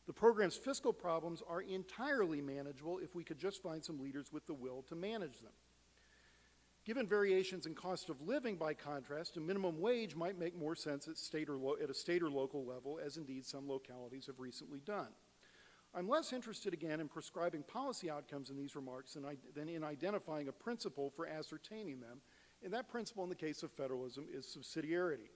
The program's fiscal problems are entirely manageable if we could just find some leaders with the will to manage them. Given variations in cost of living, by contrast, a minimum wage might make more sense at a state or local level, as indeed some localities have recently done. I'm less interested, again, in prescribing policy outcomes in these remarks than in identifying a principle for ascertaining them, and that principle in the case of federalism is subsidiarity.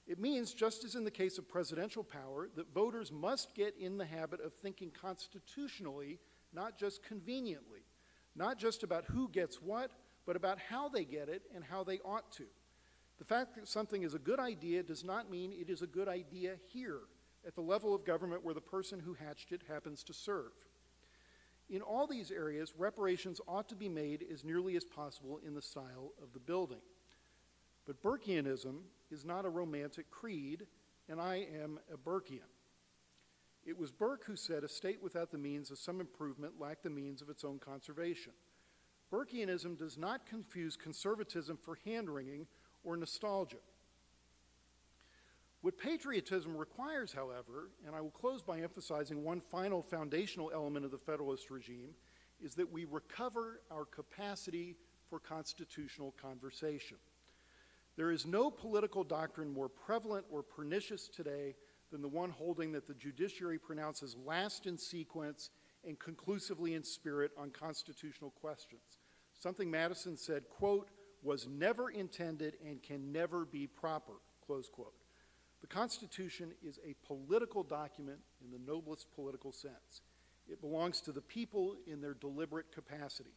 It means, just as in the case of presidential power, that voters must get in the habit of thinking constitutionally, not just conveniently, not just about who gets what, but about how they get it and how they ought to. The fact that something is a good idea does not mean it is a good idea here, at the level of government where the person who hatched it happens to serve. In all these areas, reparations ought to be made as nearly as possible in the style of the building. But Burkeanism is not a romantic creed, and I am a Burkean. It was Burke who said a state without the means of some improvement lacked the means of its own conservation. Burkeanism does not confuse conservatism for hand-wringing or nostalgia. What patriotism requires, however, and I will close by emphasizing one final foundational element of the Federalist regime, is that we recover our capacity for constitutional conversation. There is no political doctrine more prevalent or pernicious today than the one holding that the judiciary pronounces last in sequence and conclusively in spirit on constitutional questions. Something Madison said, quote, was never intended and can never be proper, close quote. The Constitution is a political document in the noblest political sense. It belongs to the people in their deliberate capacity.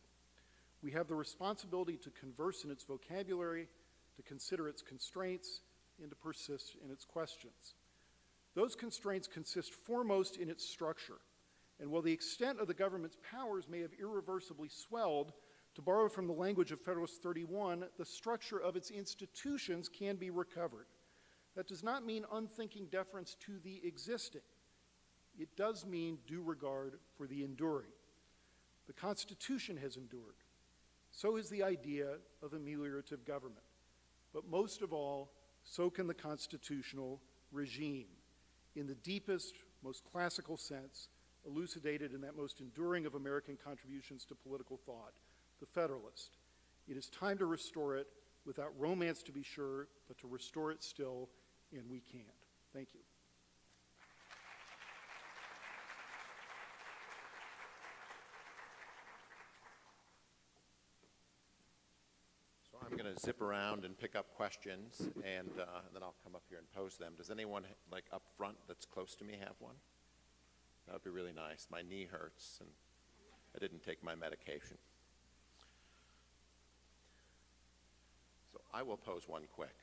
We have the responsibility to converse in its vocabulary, to consider its constraints, and to persist in its questions. Those constraints consist foremost in its structure, and while the extent of the government's powers may have irreversibly swelled, to borrow from the language of Federalist 31, the structure of its institutions can be recovered. That does not mean unthinking deference to the existing. It does mean due regard for the enduring. The Constitution has endured. So has the idea of ameliorative government. But most of all, so can the constitutional regime, in the deepest, most classical sense elucidated in that most enduring of American contributions to political thought, the Federalist. It is time to restore it, without romance to be sure, but to restore it still, and we can't. Thank you. So I'm going to zip around and pick up questions, and then I'll come up here and pose them. Does anyone, like up front that's close to me, have one? That would be really nice. My knee hurts, and I didn't take my medication. So I will pose one quick.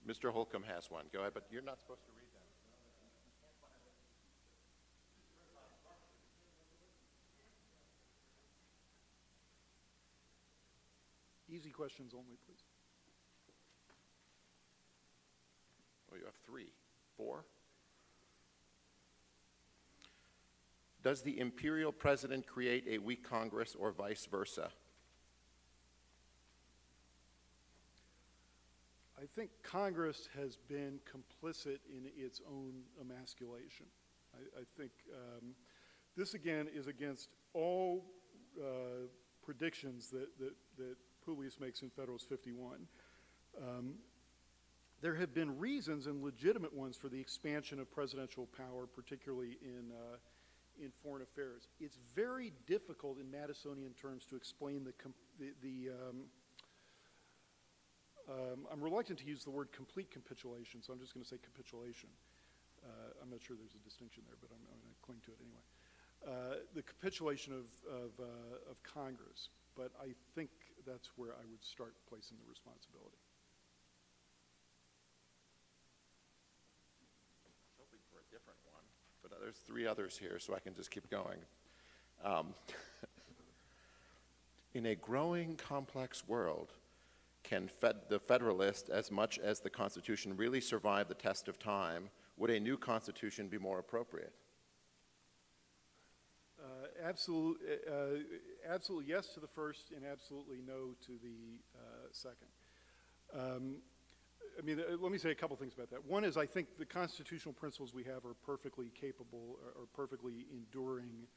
Mr. Holcomb has one. Go ahead, but you're not supposed to read that. Easy questions only, please. Oh, you have 3, 4. Does the imperial president create a weak Congress or vice versa? I think Congress has been complicit in its own emasculation. I think this, again, is against all predictions that Publius makes in Federalist 51. There have been reasons, and legitimate ones, for the expansion of presidential power, particularly in foreign affairs. It's very difficult in Madisonian terms to explain I'm reluctant to use the word complete capitulation, so I'm just going to say capitulation. I'm not sure there's a distinction there, but I'm going to cling to it anyway. The capitulation of Congress, but I think that's where I would start placing the responsibility. I was hoping for a different one, but there's 3 others here, so I can just keep going. In a growing, complex world, can the Federalist, as much as the Constitution, really survive the test of time? Would a new Constitution be more appropriate? Absolutely yes to the first, and absolutely no to the second. Let me say a couple things about that. One is, I think the constitutional principles we have are perfectly capable, or perfectly enduring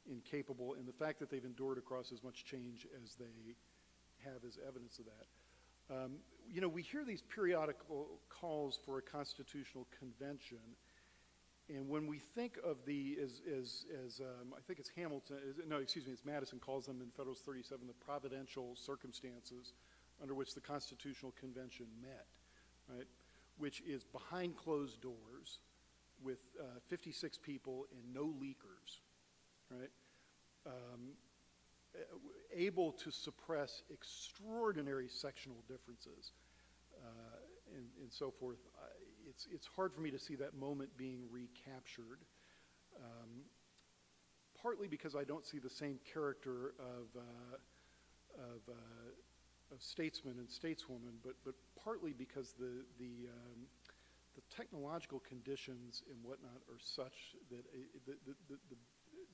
and capable, and the fact that they've endured across as much change as they have is evidence of that. We hear these periodical calls for a constitutional convention, and when we think of I think it's it's Madison calls them in Federalist 37 the providential circumstances under which the Constitutional Convention met, right? Which is behind closed doors with 56 people and no leakers, right? Able to suppress extraordinary sectional differences and so forth. It's hard for me to see that moment being recaptured, partly because I don't see the same character of statesmen and stateswomen, but partly because the technological conditions and whatnot are such that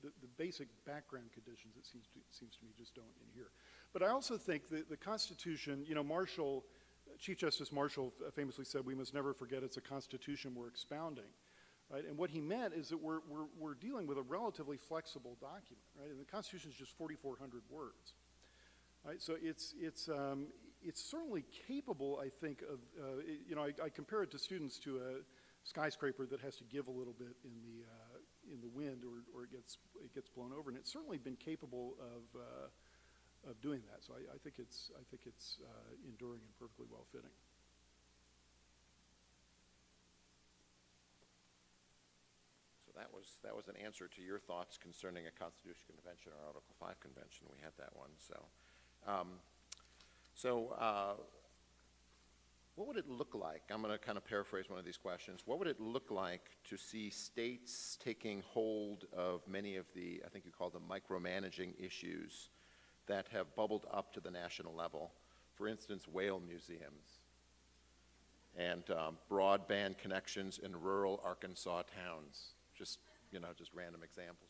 the basic background conditions, it seems to me, just don't adhere. But I also think that the Constitution, Chief Justice Marshall famously said, we must never forget it's a Constitution we're expounding, right? And what he meant is that we're dealing with a relatively flexible document, right? And the Constitution is just 4,400 words, right? So it's certainly capable, I think, of, I compare it to students to a skyscraper that has to give a little bit in the wind, or it gets blown over, and it's certainly been capable of doing that. So I think it's enduring and perfectly well fitting. So that was an answer to your thoughts concerning a Constitutional Convention or Article 5 convention. We had that one. What would it look like? I'm going to kind of paraphrase one of these questions. What would it look like to see states taking hold of many of the, I think you call them micromanaging issues that have bubbled up to the national level? For instance, whale museums and broadband connections in rural Arkansas towns. Just random examples.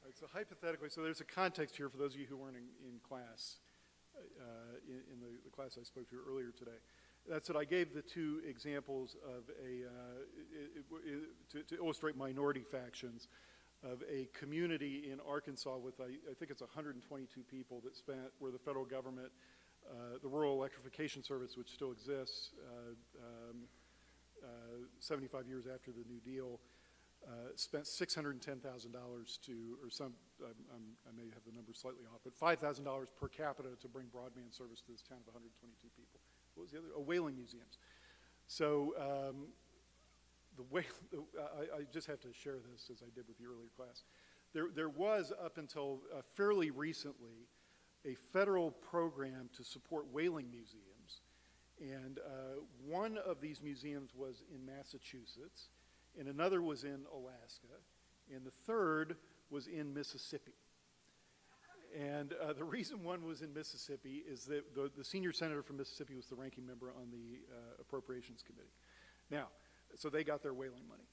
All right, so hypothetically, so there's a context here for those of you who weren't in class, in the class I spoke to earlier today. That's that I gave the 2 examples of to illustrate minority factions. of a community in Arkansas with, I think it's 122 people that spent, where the federal government, the Rural Electrification Service, which still exists 75 years after the New Deal, spent $610,000 to, or some, I may have the numbers slightly off, but $5,000 per capita to bring broadband service to this town of 122 people. What was the other? Oh, whaling museums. So I just have to share this as I did with the earlier class. There was, up until fairly recently, a federal program to support whaling museums. And one of these museums was in Massachusetts, and another was in Alaska, and the third was in Mississippi. And the reason one was in Mississippi is that the senior senator from Mississippi was the ranking member on the Appropriations Committee. Now, so they got their whaling money.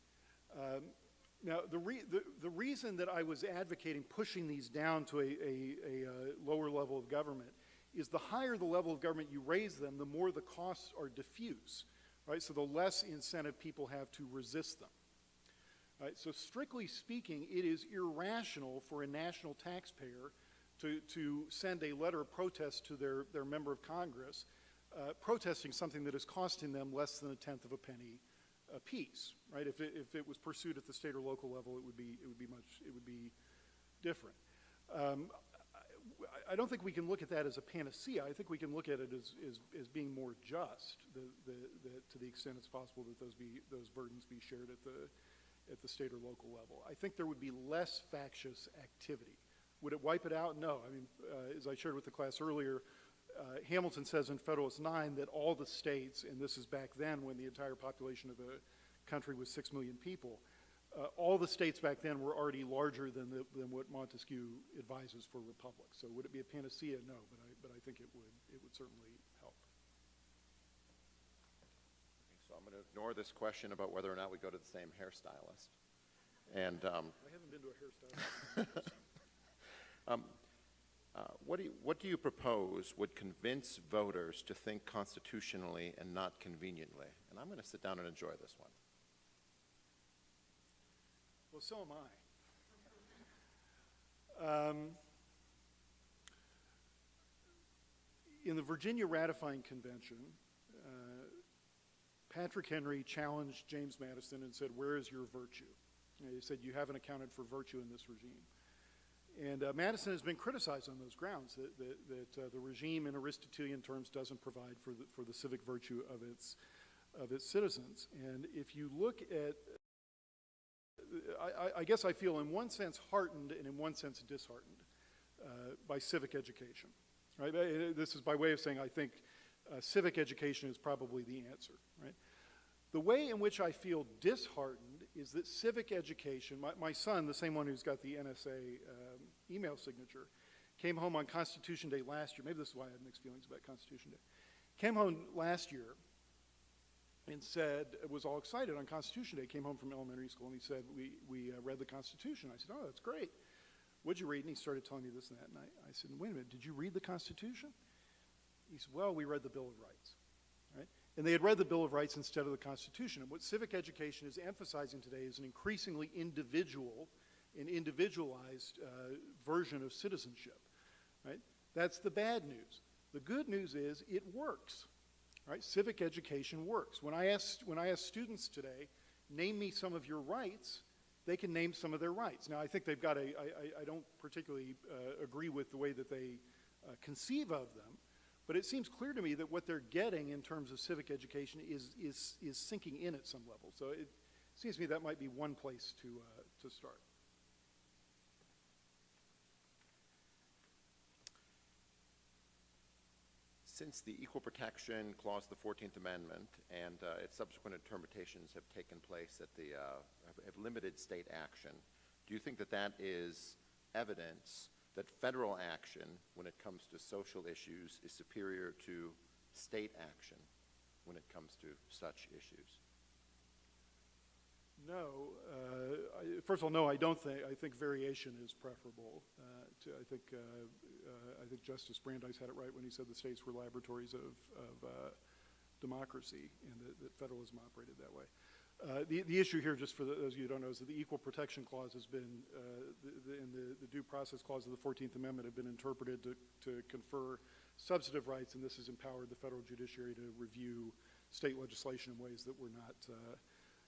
Now, the reason that I was advocating pushing these down to a lower level of government is the higher the level of government you raise them, the more the costs are diffuse, right? So the less incentive people have to resist them. Right? So strictly speaking, it is irrational for a national taxpayer to send a letter of protest to their member of Congress protesting something that is costing them less than a tenth of a penny a piece, right? If it was pursued at the state or local level, it would be different. I don't think we can look at that as a panacea. I think we can look at it as being more just, to the extent it's possible that those burdens be shared at the state or local level. I think there would be less factious activity. Would it wipe it out? No. I mean, as I shared with the class earlier, Hamilton says in Federalist 9 that all the states, and this is back then when the entire population of the country was 6 million people, all the states back then were already larger than what Montesquieu advises for republics. So would it be a panacea? No, but I think it would certainly help. So I'm going to ignore this question about whether or not we go to the same hairstylist. And I haven't been to a hairstylist. what do you propose would convince voters to think constitutionally and not conveniently? And I'm going to sit down and enjoy this one. Well, so am I. In the Virginia ratifying convention, Patrick Henry challenged James Madison and said, "Where is your virtue?" And he said, "You haven't accounted for virtue in this regime." And Madison has been criticized on those grounds, that the regime in Aristotelian terms doesn't provide for the civic virtue of its citizens. And if you look at, I guess I feel in one sense heartened and in one sense disheartened by civic education. Right? This is by way of saying I think civic education is probably the answer. Right? The way in which I feel disheartened is that civic education, my son, the same one who's got the NSA email signature, came home on Constitution Day last year. Maybe this is why I have mixed feelings about Constitution Day. Came home last year and said, was all excited on Constitution Day, came home from elementary school, and he said, we read the Constitution. I said, "Oh, that's great. What'd you read?" And he started telling me this and that, and I said, "Wait a minute, did you read the Constitution?" He said, "Well, we read the Bill of Rights." Right? And they had read the Bill of Rights instead of the Constitution. And what civic education is emphasizing today is an increasingly individual and individualized version of citizenship. Right? That's the bad news. The good news is it works. Right? Civic education works. When I ask students today, name me some of your rights, they can name some of their rights. Now, I think they've got I don't particularly agree with the way that they conceive of them, but it seems clear to me that what they're getting in terms of civic education is sinking in at some level. So it seems to me that might be one place to start. Since the Equal Protection Clause of the 14th Amendment and its subsequent interpretations have taken place at have limited state action, do you think that that is evidence that federal action, when it comes to social issues, is superior to state action when it comes to such issues? No. First of all, no, I don't think. I think variation is preferable. I think Justice Brandeis had it right when he said the states were laboratories of democracy and that federalism operated that way. The issue here, just for those of you who don't know, is that the Equal Protection Clause has been, and the Due Process Clause of the 14th Amendment have been interpreted to confer substantive rights, and this has empowered the federal judiciary to review state legislation in ways that were not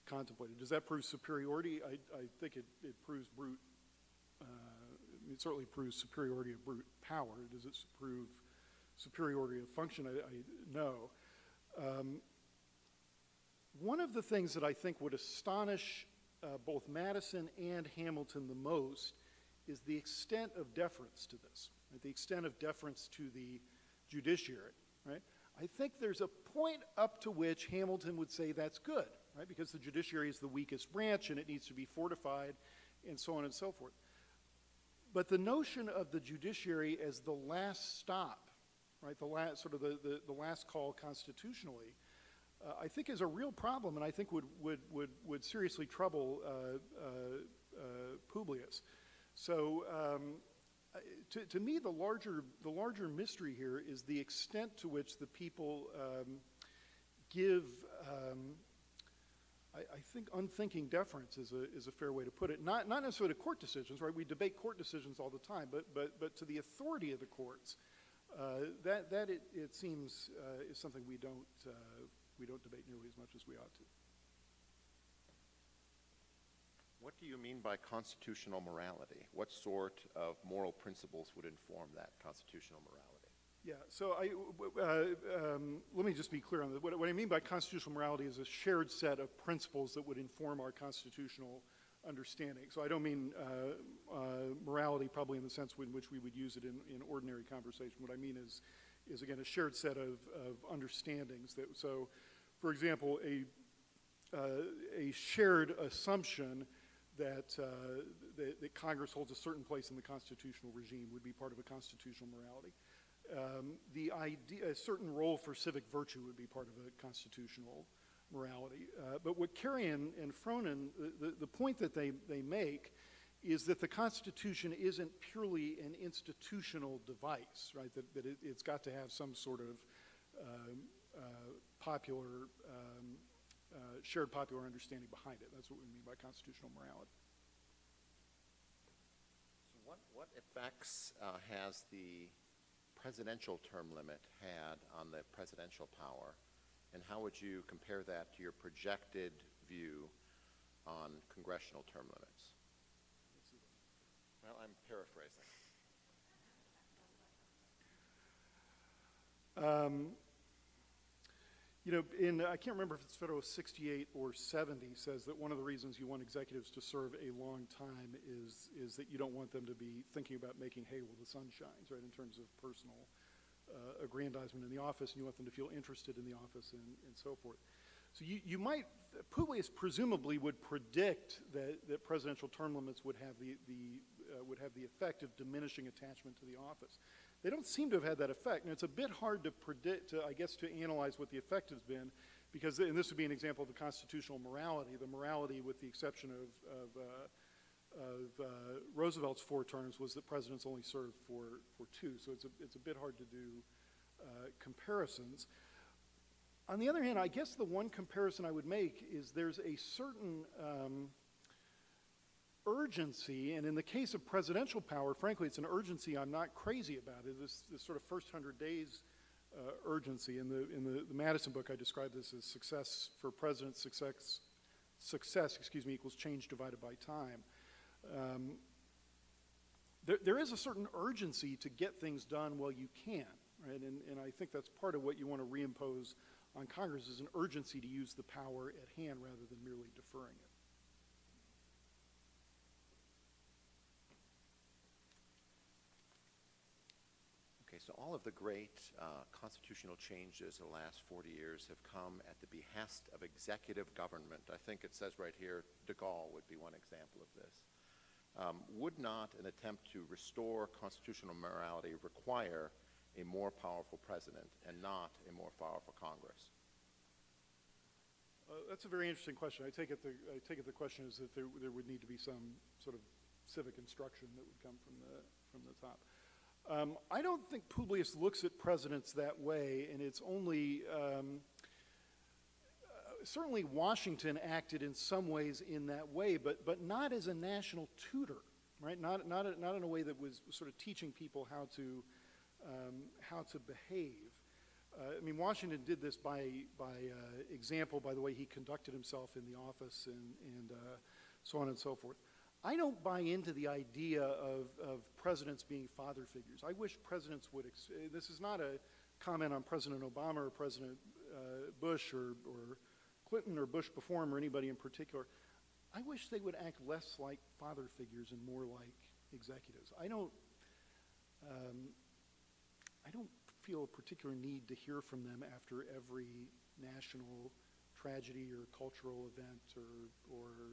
contemplated. Does that prove superiority? I think it proves brute, it certainly proves superiority of brute power. Does it prove superiority of function? No. One of the things that I think would astonish both Madison and Hamilton the most is the extent of deference to this, right? The extent of deference to the judiciary, right? I think there's a point up to which Hamilton would say that's good, right? Because the judiciary is the weakest branch and it needs to be fortified and so on and so forth. But the notion of the judiciary as the last stop, right, the last, sort of the last call constitutionally, I think is a real problem, and I think would seriously trouble Publius. So to me, the larger mystery here is the extent to which the people give, I think, unthinking deference is a fair way to put it. Not necessarily to court decisions, right? We debate court decisions all the time, but to the authority of the courts. That it seems is something we don't debate nearly as much as we ought to. What do you mean by constitutional morality? What sort of moral principles would inform that constitutional morality? Yeah, so let me just be clear on that. What I mean by constitutional morality is a shared set of principles that would inform our constitutional understanding. So I don't mean morality probably in the sense in which we would use it in ordinary conversation. What I mean is again, a shared set of understandings. So, for example, a shared assumption that Congress holds a certain place in the constitutional regime would be part of a constitutional morality. The idea, a certain role for civic virtue would be part of a constitutional morality. But what Carey and Fronin, the point that they make is that the Constitution isn't purely an institutional device, right? That it's got to have some sort of popular, shared popular understanding behind it. That's what we mean by constitutional morality. So what effects has the presidential term limit had on the presidential power, and how would you compare that to your projected view on congressional term limits? Well, I'm paraphrasing. You know, I can't remember if it's Federalist 68 or 70 says that one of the reasons you want executives to serve a long time is that you don't want them to be thinking about making hay while the sun shines, right, in terms of personal aggrandizement in the office, and you want them to feel interested in the office and so forth. So you might, Publius presumably would predict that presidential term limits would have the effect of diminishing attachment to the office. They don't seem to have had that effect, and it's a bit hard to predict, I guess, to analyze what the effect has been, because, and this would be an example of the constitutional morality, the morality with the exception of Roosevelt's 4 terms was that presidents only served for 2, so it's a bit hard to do comparisons. On the other hand, I guess the one comparison I would make is there's a certain urgency, and in the case of presidential power, frankly, it's an urgency I'm not crazy about. This sort of first 100 days urgency. In the Madison book, I describe this as success for presidents, success equals change divided by time. There is a certain urgency to get things done while you can, right? And I think that's part of what you want to reimpose on Congress is an urgency to use the power at hand rather than merely deferring it. Okay, so all of the great constitutional changes in the last 40 years have come at the behest of executive government. I think it says right here, de Gaulle would be one example of this. Would not an attempt to restore constitutional morality require a more powerful president and not a more powerful Congress? That's a very interesting question. I take it the question is that there would need to be some sort of civic instruction that would come from the top. I don't think Publius looks at presidents that way, and it's only certainly Washington acted in some ways in that way, but not as a national tutor, right? Not in a way that was sort of teaching people how to behave. I mean, Washington did this by example, by the way he conducted himself in the office and so on and so forth. I don't buy into the idea of presidents being father figures. I wish presidents would, this is not a comment on President Obama or President Bush or Clinton or Bush before him or anybody in particular. I wish they would act less like father figures and more like executives. I don't feel a particular need to hear from them after every national tragedy or cultural event or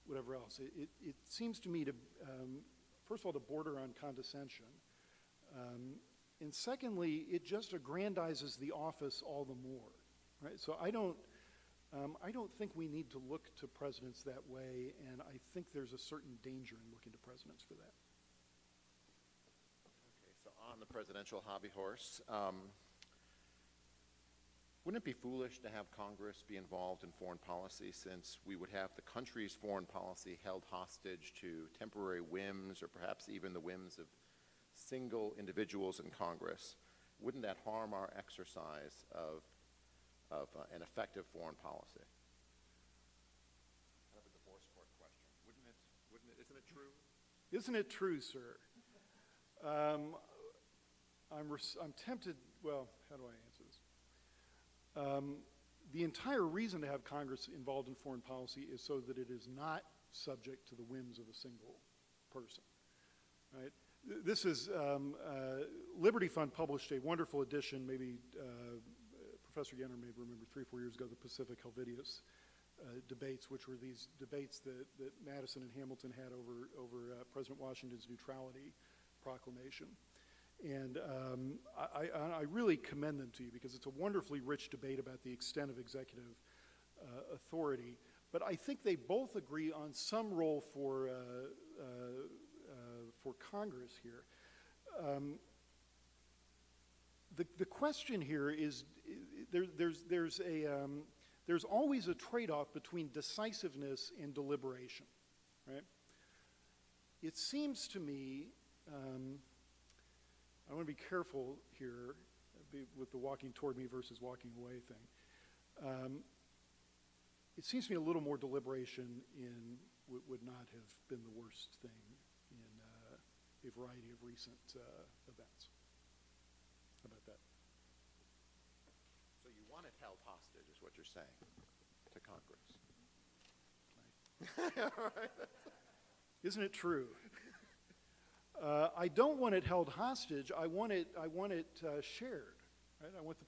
whatever else. It seems to me to, first of all, to border on condescension. And secondly, it just aggrandizes the office all the more, right? So I don't think we need to look to presidents that way, and I think there's a certain danger in looking to presidents for that. Okay, so on the presidential hobby horse, wouldn't it be foolish to have Congress be involved in foreign policy, since we would have the country's foreign policy held hostage to temporary whims or perhaps even the whims of single individuals in Congress? Wouldn't that harm our exercise of an effective foreign policy? Kind of a divorce court question. Isn't it true? Isn't it true, sir? I'm tempted, well, how do I answer this? The entire reason to have Congress involved in foreign policy is so that it is not subject to the whims of a single person, right? This is, Liberty Fund published a wonderful edition, maybe Professor Yenor may remember 3 or 4 years ago, the Pacific Helvidius debates, which were these debates that Madison and Hamilton had over President Washington's neutrality proclamation. And I really commend them to you, because it's a wonderfully rich debate about the extent of executive authority. But I think they both agree on some role for Congress here. The question here is, there's always a trade-off between decisiveness and deliberation, right? It seems to me, I want to be careful here with the walking toward me versus walking away thing. It seems to me a little more deliberation would not have been the worst thing in a variety of recent events. How about that? So you want it held hostage, is what you're saying, to Congress. Right. Isn't it true? I don't want it held hostage. I want it shared. Right? I want the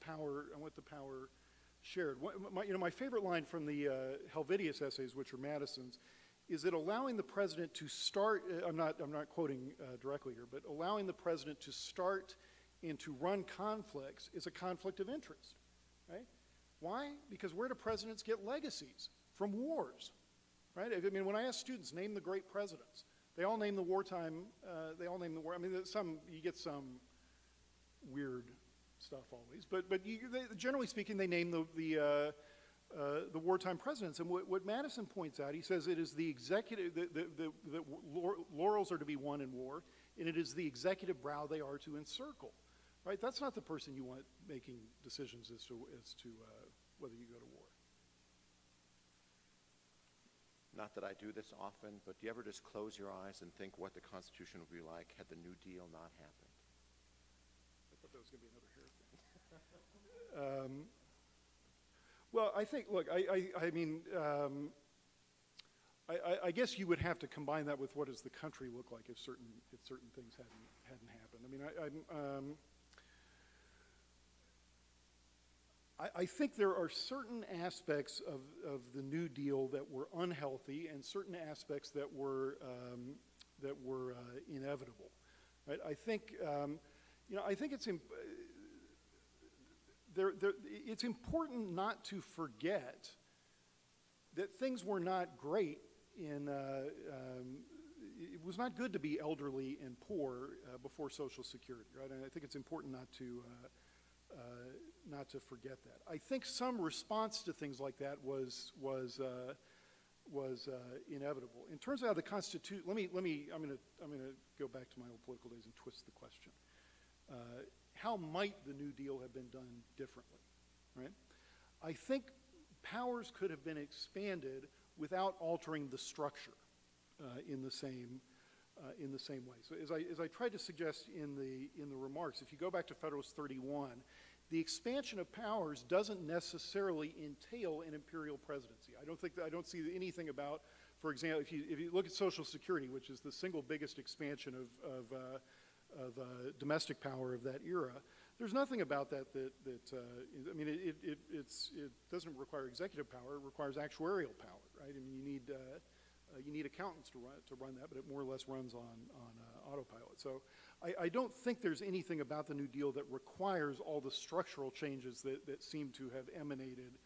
power shared. My favorite line from the Helvidius essays, which are Madison's, is that allowing the president to start. I'm not quoting directly here, but allowing the president to start and to run conflicts is a conflict of interest. Right? Why? Because where do presidents get legacies? From wars. Right? I mean, when I ask students, name the great presidents, they all name the wartime. They all name the war. I mean, you get some weird stuff always, but generally speaking, they name the wartime presidents. And what Madison points out, he says it is the executive. The laurels are to be won in war, and it is the executive brow they are to encircle. Right? That's not the person you want making decisions as to whether you go to war. Not that I do this often, but do you ever just close your eyes and think what the Constitution would be like had the New Deal not happened? I thought that was going to be another hair thing. Well, I think, look, I mean, I guess you would have to combine that with what does the country look like if certain things hadn't happened. I mean, I think there are certain aspects of the New Deal that were unhealthy, and certain aspects that were inevitable. Right? I think I think it's it's important not to forget that things were not great in. It was not good to be elderly and poor before Social Security, right? And I think it's important not to not to forget that. I think some response to things like that was inevitable. In terms of how the Constitution, I'm gonna go back to my old political days and twist the question. How might the New Deal have been done differently, right? I think powers could have been expanded without altering the structure in the same way. So as I tried to suggest in the remarks, if you go back to Federalist 31, the expansion of powers doesn't necessarily entail an imperial presidency. I don't see anything about, for example, if you look at Social Security, which is the single biggest expansion of domestic power of that era, there's nothing about that I mean, it doesn't require executive power, it requires actuarial power, right? I mean, you need accountants to run that, but it more or less runs on autopilot. So I don't think there's anything about the New Deal that requires all the structural changes that seem to have emanated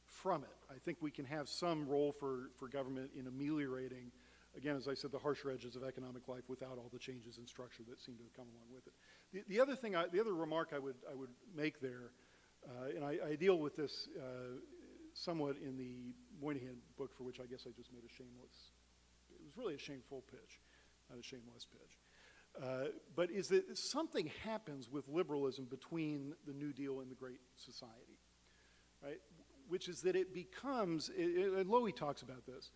from it. I think we can have some role for government in ameliorating, again, as I said, the harsher edges of economic life without all the changes in structure that seem to have come along with it. The other remark I would make there, and I deal with this somewhat in the Moynihan book, for which I guess I just made it was really a shameful pitch, not a shameless pitch. But is that something happens with liberalism between the New Deal and the Great Society, right? Which is that it becomes, and Lowy talks about this,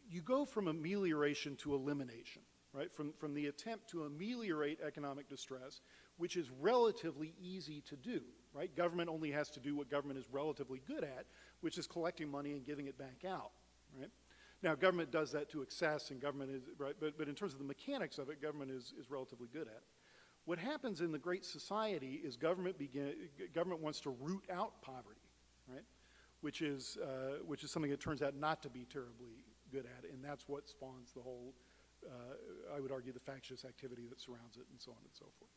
you go from amelioration to elimination, right? From the attempt to ameliorate economic distress, which is relatively easy to do, right? Government only has to do what government is relatively good at, which is collecting money and giving it back out, right? Now, government does that to excess, and government is, right, but in terms of the mechanics of it, government is relatively good at it. What happens in the Great Society is government wants to root out poverty, right? Which is something that turns out not to be terribly good at, and that's what spawns the whole, I would argue, the factious activity that surrounds it, and so on and so forth.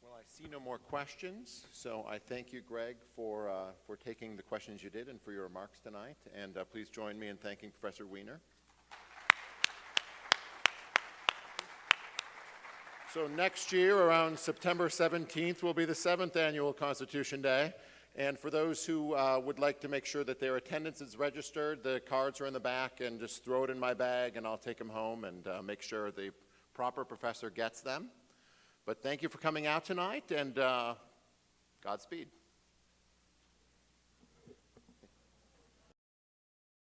Well, I see no more questions, so I thank you, Greg, for taking the questions you did and for your remarks tonight. And please join me in thanking Professor Yenor. So next year, around September 17th, will be the 7th annual Constitution Day. And for those who would like to make sure that their attendance is registered, the cards are in the back, and just throw it in my bag, and I'll take them home and make sure the proper professor gets them. But thank you for coming out tonight, and Godspeed.